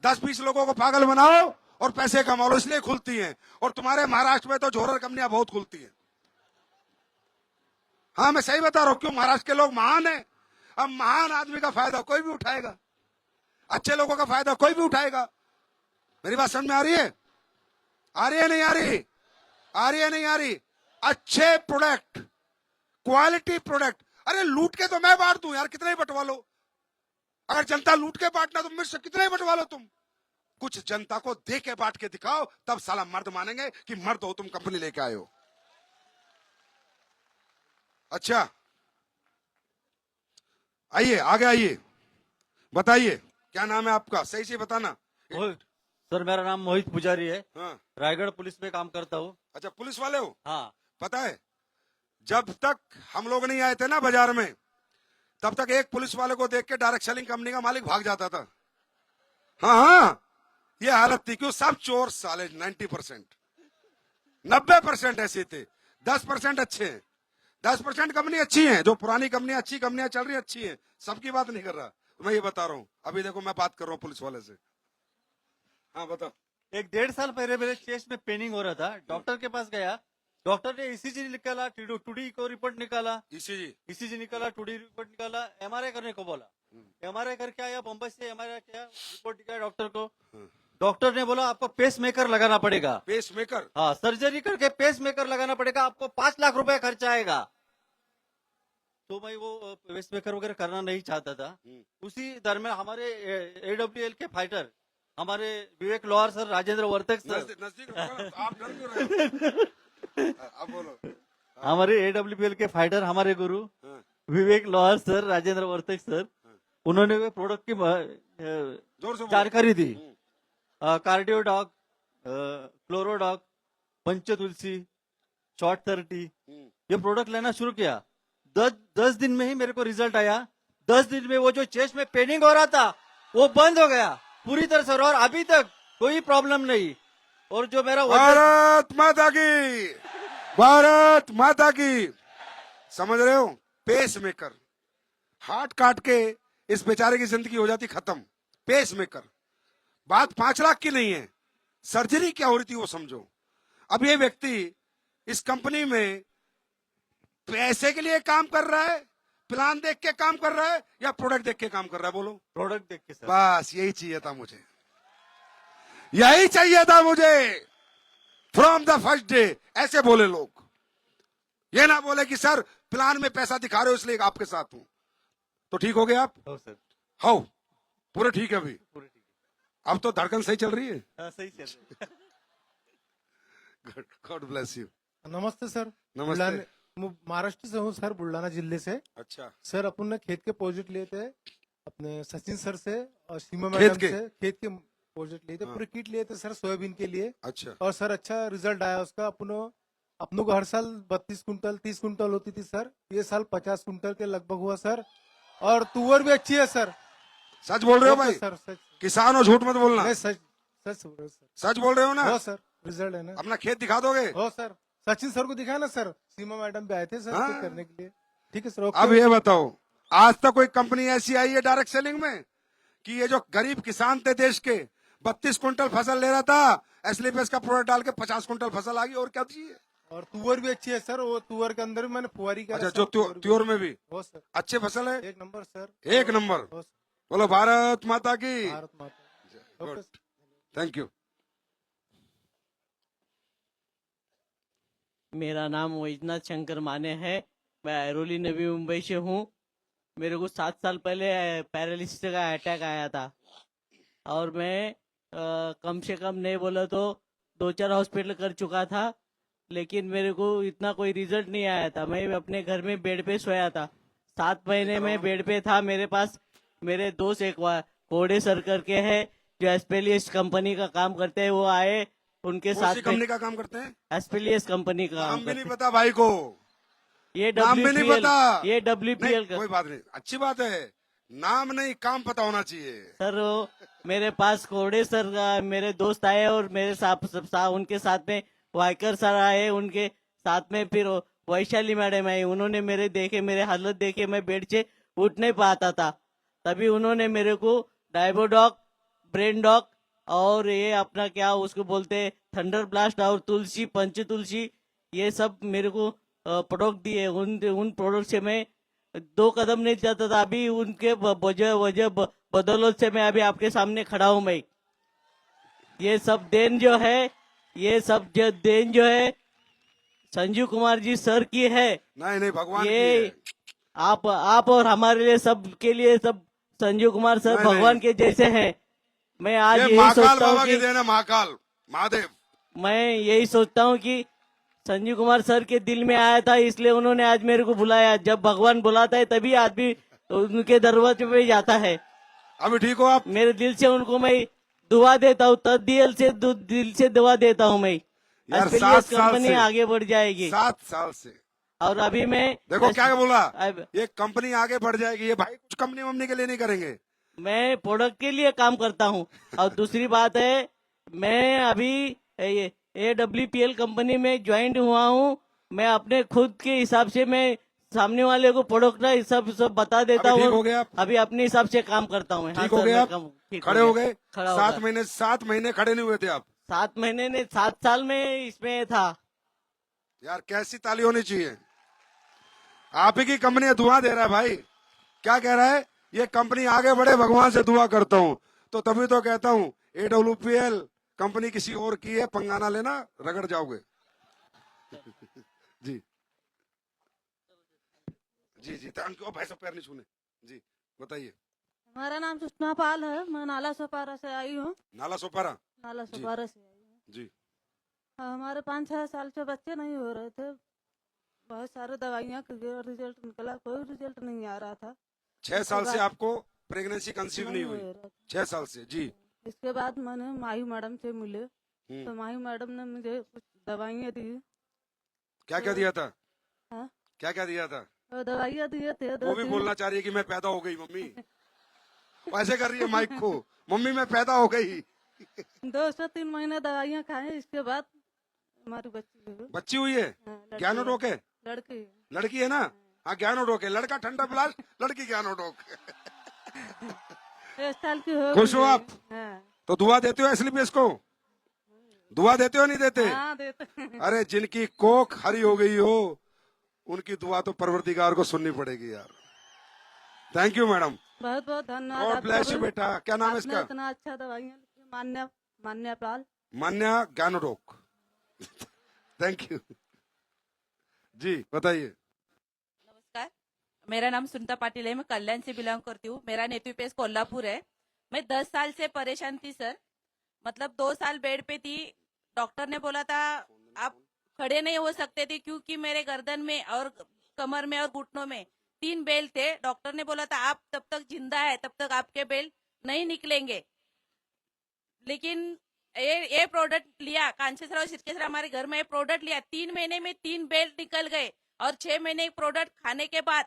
10-20 लोगों को पागल बनाओ और पैसे कमा लो, इसलिए खुलती हैं। और तुम्हारे महाराष्ट्र में तो झोरर कंपनियां बहुत खुलती हैं। हाँ मैं सही बता रहा हूं। क्यों? महाराष्ट्र के लोग महान हैं। अब महान आदमी का फायदा कोई भी उठाएगा, अच्छे लोगों का फायदा कोई भी उठाएगा। मेरी बात समझ में आ रही है? आ रही है नहीं आ रही? आ रही है नहीं आ रही? अच्छे प्रोडक्ट, क्वालिटी प्रोडक्ट। अरे लूट के तो मैं बांट दूं यार, कितना ही बंटवा लो। अगर जनता लूट के बांटना तो मुझ से कितना ही बंटवा लो तुम। कुछ जनता को दे के बांट के दिखाओ, तब साला मर्द मानेंगे कि मर्द हो तुम, कंपनी लेके आए हो। अच्छा आइए आगे आइए, बताइए क्या नाम है आपका? सही से बताना। सर मेरा नाम मोहित पुजारी है। हाँ। रायगढ़ पुलिस में काम करता हूँ। अच्छा पुलिस वाले हो? हाँ। पता है जब तक हम लोग नहीं आए थे ना बाजार में, तब तक एक पुलिस वाले को देख के डायरेक्ट सेलिंग कंपनी का मालिक भाग जाता था। हाँ हाँ ये हालत थी। क्यों? सब चोर साले 90%, 90% ऐसे थे, 10% अच्छे हैं। 10% कंपनी अच्छी है, जो पुरानी कंपनी अच्छी कंपनियां चल रही अच्छी है, सबकी बात नहीं कर रहा मैं, ये बता रहा हूँ। अभी देखो मैं बात कर रहा हूँ पुलिस वाले से। हाँ बताओ। 1-1.5 साल पहले मेरे चेस्ट में पेनिंग हो रहा था, डॉक्टर के पास गया, डॉक्टर ने ईसीजी निकाला, टूडी को रिपोर्ट निकाला, ईसीजी निकाला, टूडी रिपोर्ट निकाला, एमआरआई करने को बोला। एमआरआई करके आया बम्बई से, एमआरआई किया, रिपोर्ट दिखाया डॉक्टर को। डॉक्टर ने बोला आपको पेस मेकर लगाना पड़ेगा। Pacemaker? हाँ, सर्जरी करके पेस मेकर लगाना पड़ेगा, आपको 5 लाख रुपए खर्चा आएगा। तो मैं वो पेस मेकर वगैरह करना नहीं चाहता था। उसी दरमियान हमारे AWL के फाइटर, हमारे विवेक लोहार सर, राजेंद्र वर्तक सर, नजदीक आप डर क्यों रहे हो? अब बोलो। हमारे AWL के फाइटर, हमारे गुरु विवेक लोहार सर, राजेंद्र वर्तक सर, उन्होंने वे प्रोडक्ट की जोर से बोलो। जानकारी दी। कार्डियोडॉक, क्लोरोडॉक, पंचतुलसी, शॉर्ट 30, ये प्रोडक्ट लेना शुरू किया। 10 दिन में ही मेरे को रिजल्ट आया। 10 दिन में वो जो चेस्ट में पेनिंग हो रहा था वो बंद हो गया पूरी तरह से, और अभी तक कोई प्रॉब्लम नहीं। और जो मेरा भारत माता की, भारत माता की। समझ रहे हो, पेस मेकर, हार्ट काट के इस बेचारे की जिंदगी हो जाती खत्म। पेस मेकर, बात 5 लाख की नहीं है, सर्जरी क्या हो रही थी वो समझो। अब ये व्यक्ति इस कंपनी में पैसे के लिए काम कर रहा है, प्लान देख के काम कर रहा है, या प्रोडक्ट देख के काम कर रहा है? बोलो। प्रोडक्ट देख के सर, बस यही चाहिए था मुझे, यही चाहिए था मुझे। फ्रॉम द फर्स्ट डे ऐसे बोले लोग, ये ना बोले कि सर प्लान में पैसा दिखा रहे हो इसलिए आपके साथ हूं। तो ठीक हो गए आप? हो सर, हो पूरे ठीक है अभी? पूरे ठीक है। अब तो धड़कन सही चल रही है। हाँ, सही चल रहा है। God bless you. नमस्ते सर। नमस्ते। बुलढाणे- महाराष्ट्र से हूँ सर, बुल्ढाना जिले से। अच्छा, सर अपन ने खेत के प्रोजेक्ट लिए थे अपने सचिन सर से और सीमा खेत मैडम के? से। खेत के प्रोजेक्ट लिए थे, हाँ। पूरे किट लिए थे सर सोयाबीन के लिए। अच्छा, और सर अच्छा रिजल्ट आया उसका। अपनों को हर साल 32 कुंटल 30 कुंटल होती थी सर, ये साल 50 कुंटल के लगभग हुआ सर। और तुअर भी अच्छी है सर। सच बोल रहे हो ओके भाई? सर, सच किसान हो, झूठ मत बोलना। नहीं, सच सच बोल रहे हो सर। सच बोल रहे हो ना? हो सर, रिजल्ट है ना। अपना खेत दिखा दोगे? हो सर, सचिन सर को दिखाया ना सर, सीमा मैडम भी आए थे सर हाँ। चेक करने के लिए। ठीक है सर, अब ओके। ये बताओ, आज तक कोई कंपनी ऐसी आई है डायरेक्ट सेलिंग में कि ये जो गरीब किसान थे देश के, 32 कुंटल फसल ले रहा था, एस्लीपेस का प्रोडक्ट डाल के 50 कुंटल फसल आ गई, और क्या चाहिए? और तुअर भी अच्छी है सर, वो तुअर के अंदर भी मैंने फुहारी करा अच्छा, सर, जो तुअर भी- त्योर में भी हो सर, अच्छे फसल है, एक नंबर सर, एक नंबर। हो सर, बोलो भारत माता की। भारत माता। Good, okay sir. Thank you. मेरा नाम वैजनाथ शंकर माने है। मैं ऐरोली नवी मुंबई से हूँ। मेरे को 7 साल पहले पैरालिसिस का अटैक आया था, और मैं कम से कम नहीं बोला तो 2-4 हॉस्पिटल कर चुका था, लेकिन मेरे को इतना कोई रिजल्ट नहीं आया था। मैं अपने घर में बेड पे सोया था, 7 महीने में बेड पे था। मेरे पास मेरे दोस्त एक कोडे सर करके है जो एस्पेलियस कंपनी का काम करते हैं, वो आए, उनके कौन सी साथ कंपनी का काम करते हैं? एस्पेलियस कंपनी का नाम काम भी करते नहीं हैं। पता भाई को, ये नाम भी नहीं WPL, पता। ये नहीं, WPL का कोई बात नहीं, अच्छी बात है। नाम नहीं, काम पता होना चाहिए। सर। वो मेरे पास कोडे सर का मेरे दोस्त आए, और मेरे उनके साथ में वाइकर सर आए, उनके साथ में फिर वैशाली मैडम आई। उन्होंने मेरे देखे, मेरे हालत देखे, मैं बेड से उठ नहीं पाता था। तभी उन्होंने मेरे को डायबोडॉक, ब्रेन डॉक, और ये अपना क्या उसको बोलते हैं थंडर ब्लास्ट, और तुलसी, पंच तुलसी, ये सब मेरे को प्रोडक्ट दिए। उन प्रोडक्ट से मैं 2 कदम नहीं जाता था। अभी उनके वजह बदौलत से मैं अभी आपके सामने खड़ा हूं। मैं ये सब देन जो है, ये सब जो देन जो है संजीव कुमार जी सर की है। नहीं नहीं, भगवान की ये है। आप और हमारे लिए, सब के लिए, सब संजीव कुमार सर नहीं, भगवान नहीं। के जैसे हैं। मैं आज ये यही महाकाल सोचता हूँ बाबा की कि देन है, महाकाल महादेव। मैं यही सोचता हूँ कि संजीव कुमार सर के दिल में आया था, इसलिए उन्होंने आज मेरे को बुलाया। जब भगवान बुलाता है तभी आदमी उनके दरवाजे पे जाता है। अभी ठीक हो आप? मेरे दिल से उनको मैं दुआ देता हूँ, दिल से दुआ देता हूँ मैं। यार, एस्पेलियस 7 साल कंपनी से, आगे बढ़ जाएगी। 7 साल से और अभी मैं देखो क्या बोला, अब ये कंपनी आगे बढ़ जाएगी। ये भाई कुछ कंपनी वमनी के लिए नहीं करेंगे। मैं प्रोडक्ट के लिए काम करता हूँ। और दूसरी बात है, मैं अभी AWPL कंपनी में ज्वाइंट हुआ हूँ। मैं अपने खुद के हिसाब से मैं सामने वाले को प्रोडक्ट ना सब बता देता अभी ठीक हो हूँ, गए आप? अभी अपने हिसाब से काम करता हूँ। हाँ ठीक हो सर, गए मैं आप? ठीक खड़े हो गए? खड़ा हो 7 गया। 7 महीने खड़े नहीं हुए थे आप? 7 महीने ने 7 साल में इसमें था। यार कैसी ताली होनी चाहिए। आप ही की कंपनी दुआ दे रहा है भाई। क्या कह रहा है? ये कंपनी आगे बढ़े, भगवान से दुआ करता हूँ। तो तभी तो कहता हूँ AWPL कंपनी किसी और की है, पंगाना लेना, रगड़ जाओगे। जी जी जी, थैंक यू भाई, सब पैर नहीं छूने। जी बताइए। हमारा नाम सुषमा पाल है। मैं नाला सोपारा से आई हूँ। नाला सोपारा। नाला जी। सोपारा से आई हूँ। जी हमारे 5-6 साल से बच्चे नहीं हो रहे थे। बहुत सारे दवाइयाँ का रिजल्ट निकला, कोई रिजल्ट नहीं आ रहा था। 6 साल से बाद- आपको प्रेगनेंसी कंसीव नहीं हुई? हो रहा था। 6 साल से, जी। इसके बाद मैंने माही मैडम से मिले, हम्म। तो माही मैडम ने मुझे कुछ दवाइयाँ दी। क्या क्या दिया था? हाँ? क्या क्या दिया था? और दवाइयाँ दिए थे वो भी बोलना चाह रही है कि मैं पैदा हो गई मम्मी। ऐसे कर रही है माइक को, मम्मी मैं पैदा हो गई। 2 से 3 महीने दवाइयाँ खाए, इसके बाद हमारी बच्ची हुई। बच्ची हुई है? हाँ, लड़की ज्ञानो है। डोक है? लड़की है। लड़की है ना? हाँ, ज्ञानो डोक है। लड़का ठंडा प्लास, लड़की ज्ञानो डोक। 1 साल की हो खुश हो गई है। आप? हाँ। तो दुआ देते हो एसलीपीएस को? दुआ देते हो नहीं देते? हाँ, देते। अरे जिनकी कोख हरी हो गई हो उनकी दुआ तो परवरदिगार को सुननी पड़ेगी यार। थैंक यू मैडम, बहुत बहुत धन्यवाद गॉड आपका ब्लेस यू भी। बेटा। क्या नाम है आपने इसका? इतना अच्छा दवाइयाँ लिखी। मान्या पाल। मान्या ज्ञानोडोक। थैंक यू जी, बताइए। नमस्कार, मेरा नाम सुनीता पाटिल है। मैं कल्याण से बिलोंग करती हूँ। मेरा नेटिव प्लेस कोल्हापुर है। मैं 10 साल से परेशान थी सर। मतलब 2 साल बेड पे थी। डॉक्टर ने बोला था आप खड़े नहीं हो सकते थे, क्योंकि मेरे गर्दन में और कमर में और घुटनों में 3 बेल थे। डॉक्टर ने बोला था आप तब तक जिंदा है तब तक आपके बेल नहीं निकलेंगे। लेकिन ये प्रोडक्ट लिया, कांचेसराव सिरकेसरा हमारे घर में प्रोडक्ट लिया, 3 महीने में 3 बेल्ट निकल गए। और 6 महीने प्रोडक्ट खाने के बाद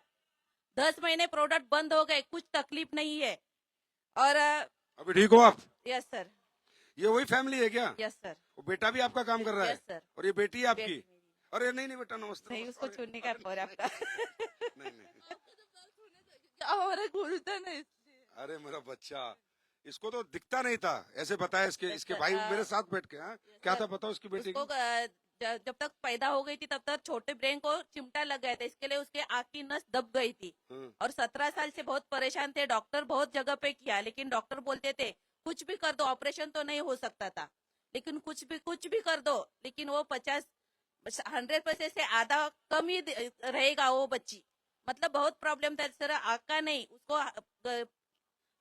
10 महीने प्रोडक्ट बंद हो गए। कुछ तकलीफ नहीं है। और अभी ठीक हो आप? यस सर, ये वही फैमिली है क्या? यस सर, वो बेटा भी आपका काम कर रहा है? Yes sir. और ये बेटी है आपकी? बेटी मेरी। अरे नहीं नहीं बेटा, नमस्ते। नहीं, उसको अरे, छूने का पर आपका नहीं नहीं, हमारे घुलता नहीं। अरे मेरा बच्चा, इसको तो दिखता नहीं था, ऐसे बताया इसके Yes, इसके sir. भाई मेरे साथ बैठ के। हाँ, क्या sir. था बताओ उसकी बेटी उसको की? जब तक पैदा हो गई थी तब तक छोटे ब्रेन को चिमटा लग गया था, इसके लिए उसके आँख की नस दब गई थी। और 17 साल से बहुत परेशान थे। डॉक्टर बहुत जगह पे किया, लेकिन डॉक्टर बोलते थे कुछ भी कर दो, ऑपरेशन तो नहीं हो सकता था, लेकिन कुछ भी कर दो, लेकिन वो 100% से आधा कम ही रहेगा वो बच्ची। मतलब बहुत प्रॉब्लम था सर। आँख का नहीं, उसको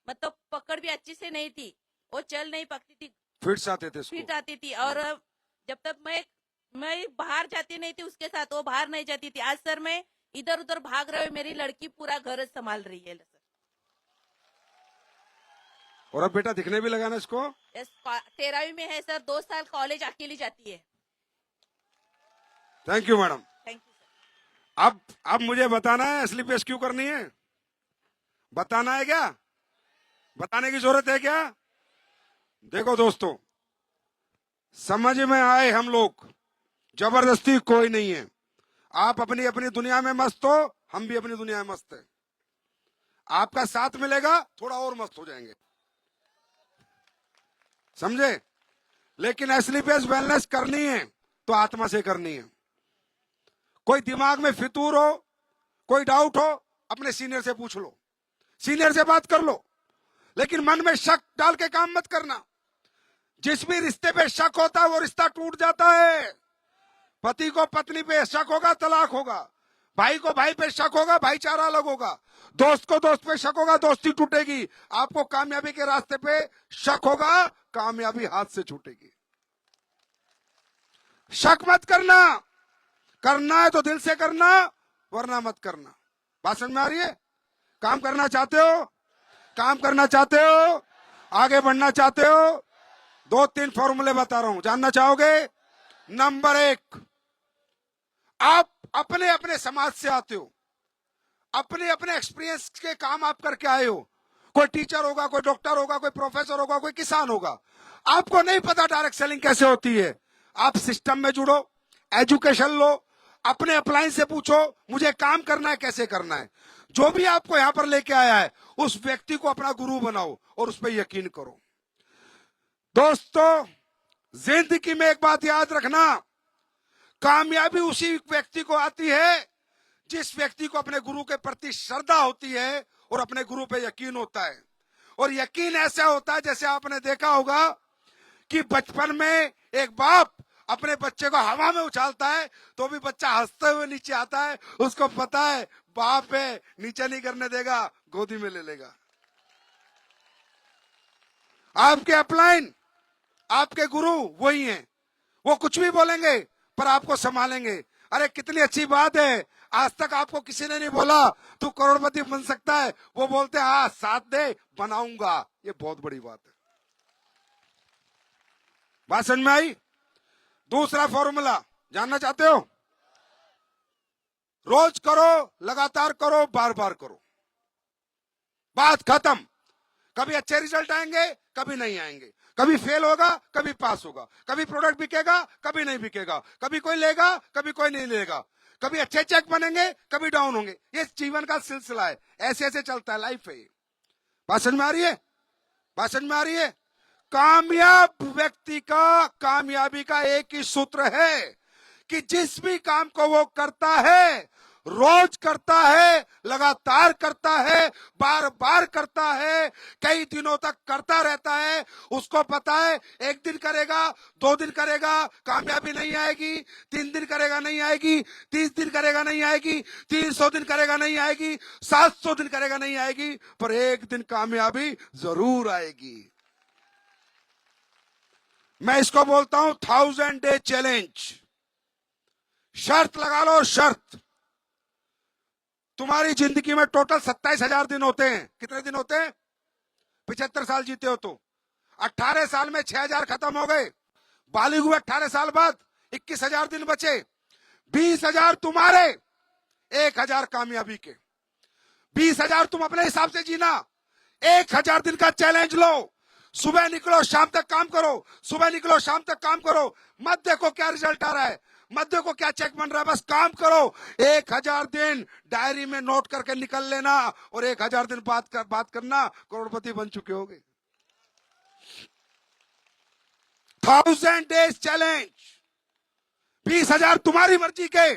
मतलब पकड़ भी अच्छी से नहीं थी, वो चल नहीं पकती थी, फिट्स आते थे इसको? फिट आती थी। और जब तक मैं बाहर जाती नहीं थी उसके साथ, वो बाहर नहीं जाती थी। आज सर मैं इधर उधर भाग रहे हुए, मेरी लड़की पूरा घर संभाल रही है सर। और अब बेटा दिखने भी लगा ना इसको? 13वीं में है सर। 2 साल कॉलेज अकेली जाती है। Thank you madam. Thank you sir. अब मुझे बताना है एसलीपीएस क्यों करनी है? बताना है क्या? बताने की जरूरत है क्या? देखो दोस्तों, समझ में आए हम लोग, जबरदस्ती कोई नहीं है। आप अपनी अपनी दुनिया में मस्त हो, हम भी अपनी दुनिया में मस्त है। आपका साथ मिलेगा, थोड़ा और मस्त हो जाएंगे, समझे? लेकिन एसलीपीएस वेलनेस करनी है तो आत्मा से करनी है। कोई दिमाग में फितूर हो, कोई डाउट हो, अपने सीनियर से पूछ लो, सीनियर से बात कर लो, लेकिन मन में शक डाल के काम मत करना। जिस भी रिश्ते पे शक होता है वो रिश्ता टूट जाता है। पति को पत्नी पे शक होगा, तलाक होगा। भाई को भाई पे शक होगा, भाईचारा अलग होगा। दोस्त को दोस्त पे शक होगा, दोस्ती टूटेगी। आपको कामयाबी के रास्ते पे शक होगा, कामयाबी हाथ से छूटेगी। शक मत करना, करना है तो दिल से करना, वरना मत करना। बात समझ में आ रही है? काम करना चाहते हो, काम करना चाहते हो, आगे बढ़ना चाहते हो, 2-3 फॉर्मूले बता रहा हूं, जानना चाहोगे? नंबर 1, आप अपने अपने समाज से आते हो, अपने अपने एक्सपीरियंस के काम आप करके आए हो। कोई टीचर होगा, कोई डॉक्टर होगा, कोई प्रोफेसर होगा, कोई किसान होगा। आपको नहीं पता डायरेक्ट सेलिंग कैसे होती है। आप सिस्टम में जुड़ो, एजुकेशन लो, अपने अप्लायंस से पूछो मुझे काम करना है, कैसे करना है। जो भी आपको यहां पर लेके आया है उस व्यक्ति को अपना गुरु बनाओ और उस पर यकीन करो। दोस्तों, जिंदगी में एक बात याद रखना, कामयाबी उसी व्यक्ति को आती है जिस व्यक्ति को अपने गुरु के प्रति श्रद्धा होती है और अपने गुरु पे यकीन होता है। और यकीन ऐसा होता है जैसे आपने देखा होगा कि बचपन में एक बाप अपने बच्चे को हवा में उछालता है तो भी बच्चा हंसते हुए नीचे आता है। उसको पता है बाप है, नीचे नहीं करने देगा, गोदी में ले लेगा। आपके अपलाइन, आपके गुरु वही हैं। वो कुछ भी बोलेंगे पर आपको संभालेंगे। अरे कितनी अच्छी बात है, आज तक आपको किसी ने नहीं बोला तू करोड़पति बन सकता है। वो बोलते हैं हाँ साथ दे, बनाऊंगा। ये बहुत बड़ी बात है। बात समझ में आई? दूसरा फॉर्मूला जानना चाहते हो? रोज करो, लगातार करो, बार बार करो, बात खत्म। कभी अच्छे रिजल्ट आएंगे, कभी नहीं आएंगे, कभी फेल होगा, कभी पास होगा, कभी प्रोडक्ट बिकेगा, कभी नहीं बिकेगा, कभी कोई लेगा, कभी कोई नहीं लेगा, कभी अच्छे चेक बनेंगे, कभी डाउन होंगे। ये जीवन का सिलसिला है, ऐसे ऐसे चलता है, लाइफ है। बात समझ में आ रही है? बात समझ में आ रही है? कामयाब व्यक्ति का कामयाबी का एक ही सूत्र है कि जिस भी काम को वो करता है, रोज करता है, लगातार करता है, बार बार करता है, कई दिनों तक करता रहता है, उसको पता है एक दिन करेगा, 2 दिन करेगा, कामयाबी नहीं आएगी, 3 दिन करेगा नहीं आएगी, 30 दिन करेगा नहीं आएगी, 300 दिन करेगा नहीं आएगी, 700 दिन करेगा नहीं आएगी, पर एक दिन कामयाबी जरूर आएगी। मैं इसको बोलता हूं 1000 डे चैलेंज। शर्त लगा लो, शर्त। तुम्हारी जिंदगी में टोटल 27,000 दिन होते हैं। कितने दिन होते हैं? 75 साल जीते हो तो 18 साल में 6,000 खत्म हो गए। बालिग हुए 18 साल बाद 21,000 दिन बचे। 20,000 तुम्हारे, 1,000 कामयाबी के। 20,000 तुम अपने हिसाब से जीना। 1,000 दिन का चैलेंज लो। सुबह निकलो, शाम तक काम करो, सुबह निकलो, शाम तक काम करो। मत देखो क्या रिजल्ट आ रहा है, मत देखो क्या चेक बन रहा है, बस काम करो। 1,000 दिन डायरी में नोट करके निकल लेना, और 1,000 दिन बात करना, करोड़पति बन चुके होगे। 1000 डेज चैलेंज। 20,000 तुम्हारी मर्जी के,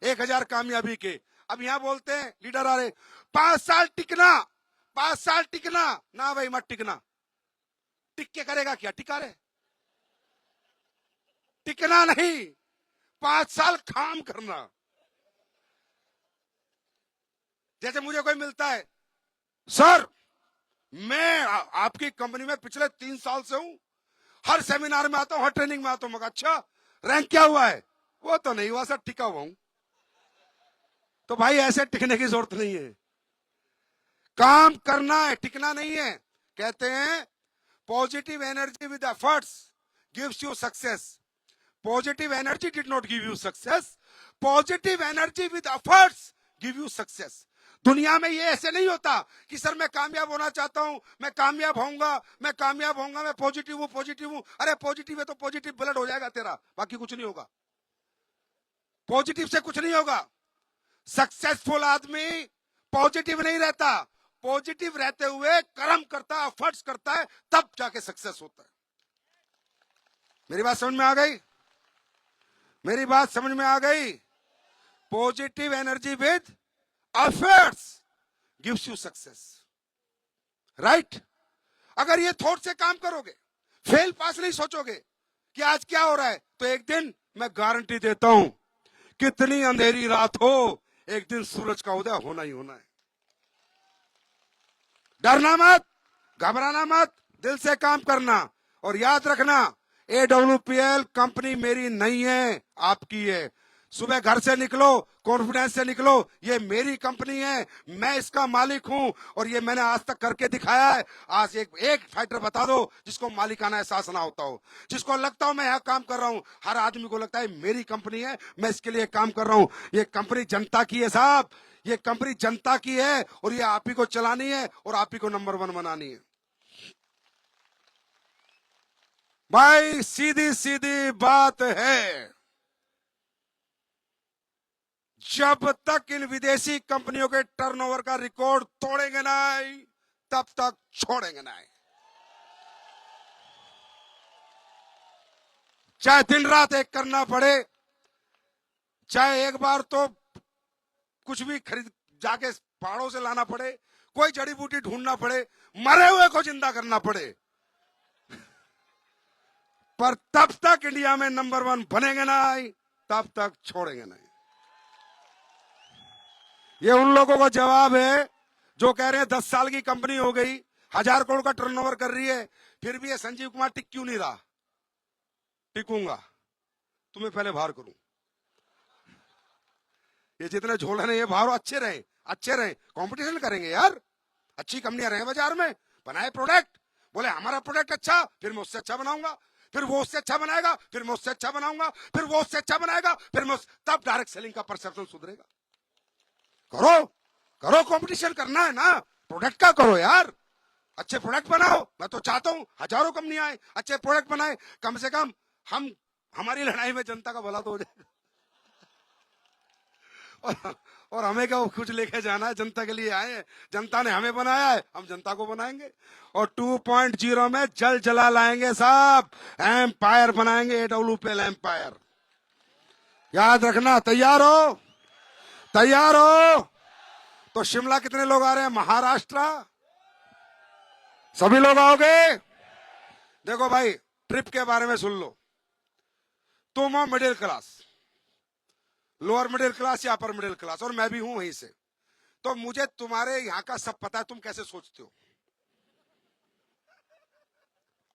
1,000 कामयाबी के। अब यहां बोलते हैं लीडर आ रहे, 5 साल टिकना, 5 साल टिकना। ना भाई मत टिकना। टिक के करेगा क्या? टिका रहे, टिकना नहीं, 5 साल काम करना। जैसे मुझे कोई मिलता है, सर मैं आपकी कंपनी में पिछले 3 साल से हूं, हर सेमिनार में आता हूं, हर ट्रेनिंग में आता हूं। मगर अच्छा रैंक क्या हुआ है? वो तो नहीं हुआ सर, टिका हुआ हूं। तो भाई ऐसे टिकने की जरूरत नहीं है, काम करना है, टिकना नहीं है। कहते हैं positive energy with efforts gives you success. Positive energy did not give you success, positive energy with efforts give you success. दुनिया में ये ऐसे नहीं होता कि सर मैं कामयाब होना चाहता हूं, मैं कामयाब होऊंगा, मैं कामयाब होऊंगा, मैं पॉजिटिव हूं, पॉजिटिव हूं। अरे पॉजिटिव है तो पॉजिटिव ब्लड हो जाएगा तेरा, बाकी कुछ नहीं होगा। पॉजिटिव से कुछ नहीं होगा। सक्सेसफुल आदमी पॉजिटिव नहीं रहता, पॉजिटिव रहते हुए कर्म करता है, एफर्ट्स करता है, तब जाके सक्सेस होता है। मेरी बात समझ में आ गई? मेरी बात समझ में आ गई? Positive energy with efforts gives you success, right? अगर ये थॉट से काम करोगे, फेल पास नहीं सोचोगे कि आज क्या हो रहा है, तो एक दिन मैं गारंटी देता हूं, कितनी अंधेरी रात हो, एक दिन सूरज का उदय होना ही होना है। डरना मत, घबराना मत, दिल से काम करना। और याद रखना, AWPL कंपनी मेरी नहीं है, आपकी है। सुबह घर से निकलो, कॉन्फिडेंस से निकलो, ये मेरी कंपनी है, मैं इसका मालिक हूं, और ये मैंने आज तक करके दिखाया है। आज एक फाइटर बता दो जिसको मालिकाना एहसास ना होता हो, जिसको लगता हो मैं यहां काम कर रहा हूं। हर आदमी को लगता है मेरी कंपनी है, मैं इसके लिए काम कर रहा हूं। ये कंपनी जनता की है साहब, ये कंपनी जनता की है, और ये आप ही को चलानी है, और आप ही को नंबर 1 बनानी है। भाई सीधी सीधी बात है, जब तक इन विदेशी कंपनियों के टर्नओवर का रिकॉर्ड तोड़ेंगे नहीं, तब तक छोड़ेंगे नहीं। चाहे दिन रात एक करना पड़े, चाहे एक बार तो कुछ भी खरीद जाके पहाड़ों से लाना पड़े, कोई जड़ी बूटी ढूंढना पड़े, मरे हुए को जिंदा करना पड़े, पर तब तक इंडिया में नंबर 1 बनेंगे नहीं, तब तक छोड़ेंगे नहीं। ये उन लोगों को जवाब है जो कह रहे हैं 10 साल की कंपनी हो गई, 1000 करोड़ का टर्नओवर कर रही है, फिर भी ये संजीव कुमार टिक क्यों नहीं रहा? टिकूंगा, तुम्हें पहले बाहर करूं। ये जितने झोलन है ये बाहर अच्छे रहे, अच्छे रहे, कंपटीशन करेंगे यार, अच्छी कंपनियां रहे बाजार में, बनाए प्रोडक्ट, बोले हमारा प्रोडक्ट अच्छा, फिर मैं उससे अच्छा बनाऊंगा, फिर वो उससे अच्छा बनाएगा, फिर मैं उससे अच्छा बनाऊंगा, फिर वो उससे अच्छा बनाएगा, फिर मैं तब डायरेक्ट सेलिंग का परसेप्शन सुधरेगा। करो करो, कंपटीशन करना है ना, प्रोडक्ट का करो यार, अच्छे प्रोडक्ट बनाओ। मैं तो चाहता हूं हजारों कंपनियां आए, अच्छे प्रोडक्ट बनाए, कम से कम हमारी लड़ाई में जनता का भला तो हो जाएगा। और हमें क्या कुछ लेके जाना है, जनता के लिए आए हैं, जनता ने हमें बनाया है, हम जनता को बनाएंगे। और 2.0 में जल जला लाएंगे साहब, एम्पायर बनाएंगे, AWPL एम्पायर। याद रखना, तैयार हो, तैयार हो। तो शिमला कितने लोग आ रहे हैं, महाराष्ट्र सभी लोग आओगे। देखो भाई, ट्रिप के बारे में सुन लो, तुम हो middle class, lower middle class या अपर मिडिल क्लास, और मैं भी हूं वहीं से, तो मुझे तुम्हारे यहां का सब पता है, तुम कैसे सोचते हो।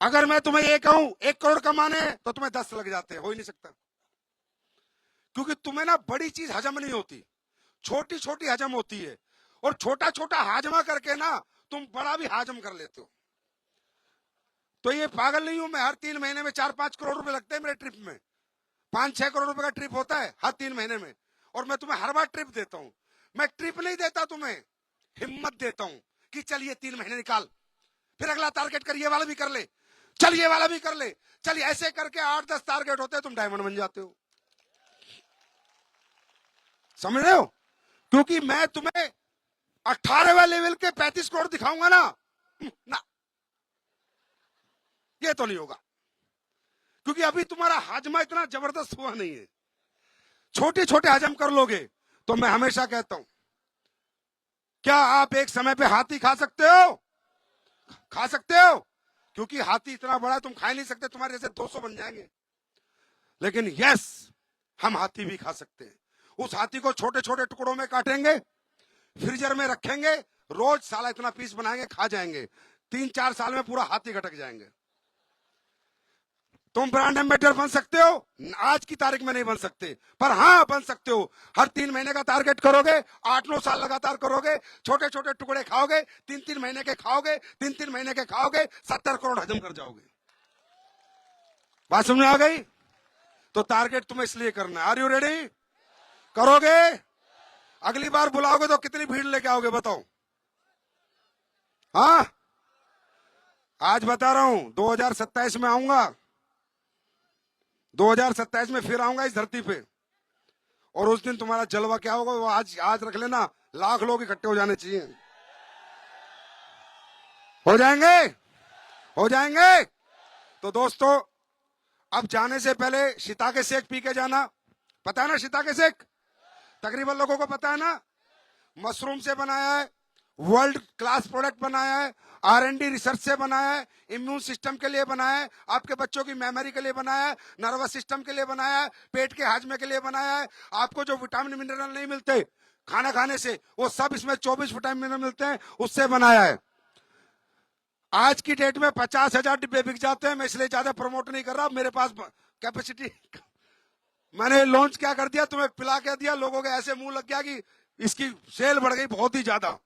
अगर मैं तुम्हें ये कहूं 1 करोड़ कमाने तो तुम्हें 10 लग जाते हैं, हो ही नहीं सकता, क्योंकि तुम्हें ना बड़ी चीज हजम नहीं होती, छोटी छोटी हजम होती है, और छोटा छोटा हाजमा करके ना तुम बड़ा भी हाजम कर लेते हो। तो ये पागल नहीं हूं मैं, हर 3 महीने में 4-5 करोड़ रुपए लगते हैं मेरे ट्रिप में, 5-6 करोड़ रुपए का ट्रिप होता है हर 3 महीने में, और मैं तुम्हें हर बार ट्रिप देता हूं। मैं ट्रिप नहीं देता तुम्हें, हिम्मत देता हूं कि चलिए 3 महीने निकाल, फिर अगला टारगेट कर, ये वाला भी कर ले, चल ये वाला भी कर ले, चल ऐसे करके 8-10 टारगेट होते हैं, तुम डायमंड बन जाते हो। समझ रहे हो, क्योंकि मैं तुम्हें 18वें लेवल के 35 करोड़ दिखाऊंगा ना, ये तो नहीं होगा, क्योंकि अभी तुम्हारा हाजमा इतना जबरदस्त हुआ नहीं है। छोटे छोटे हजम कर लोगे तो मैं हमेशा कहता हूं, क्या आप एक समय पे हाथी खा सकते हो, खा सकते हो, क्योंकि हाथी इतना बड़ा है तुम खा ही नहीं सकते, तुम्हारे जैसे 200 बन जाएंगे। लेकिन यस, हम हाथी भी खा सकते हैं। उस हाथी को छोटे छोटे टुकड़ों में काटेंगे, फ्रीजर में रखेंगे, रोज साला इतना पीस बनाएंगे, खा जाएंगे, 3-4 साल में पूरा हाथी घटक जाएंगे। तुम ब्रांड एम्बेसडर बन सकते हो, आज की तारीख में नहीं बन सकते, पर हाँ बन सकते हो। हर 3 महीने का टारगेट करोगे, 8-9 साल लगातार करोगे, छोटे छोटे टुकड़े खाओगे, 3-3 महीने के खाओगे, 3-3 महीने के खाओगे, 70 करोड़ हजम कर जाओगे। बात समझ में आ गई? तो टारगेट तुम्हें इसलिए करना है। Are you ready? करोगे? अगली बार बुलाओगे तो कितनी भीड़ लेके आओगे बताओ? हाँ, आज बता रहा हूं, 2027 में आऊंगा, 2027 में फिर आऊंगा इस धरती पे, और उस दिन तुम्हारा जलवा क्या होगा वो आज रख लेना, लाख लोग इकट्ठे हो जाने चाहिए। हो जाएंगे, हो जाएंगे। तो दोस्तों, अब जाने से पहले शिताके शेक पी के जाना। पता है ना शिताके शेक? तकरीबन लोगों को पता है ना? मशरूम से बनाया है, वर्ल्ड क्लास प्रोडक्ट बनाया है, R&D रिसर्च से बनाया है, इम्यून सिस्टम के लिए बनाया है, आपके बच्चों की मेमोरी के लिए बनाया है, नर्वस सिस्टम के लिए बनाया है, पेट के हाजमे के लिए बनाया है। आपको जो विटामिन मिनरल नहीं मिलते खाना खाने से, वो सब इसमें 24 विटामिन मिनरल मिलते हैं, उससे बनाया है। आज की डेट में 50,000 डिब्बे बिक जाते हैं। मैं इसलिए ज्यादा प्रमोट नहीं कर रहा, मेरे पास कैपेसिटी, मैंने लॉन्च क्या कर दिया, तुम्हें पिला के दिया, लोगों के ऐसे मुंह लग गया कि इसकी सेल बढ़ गई बहुत ही ज्यादा।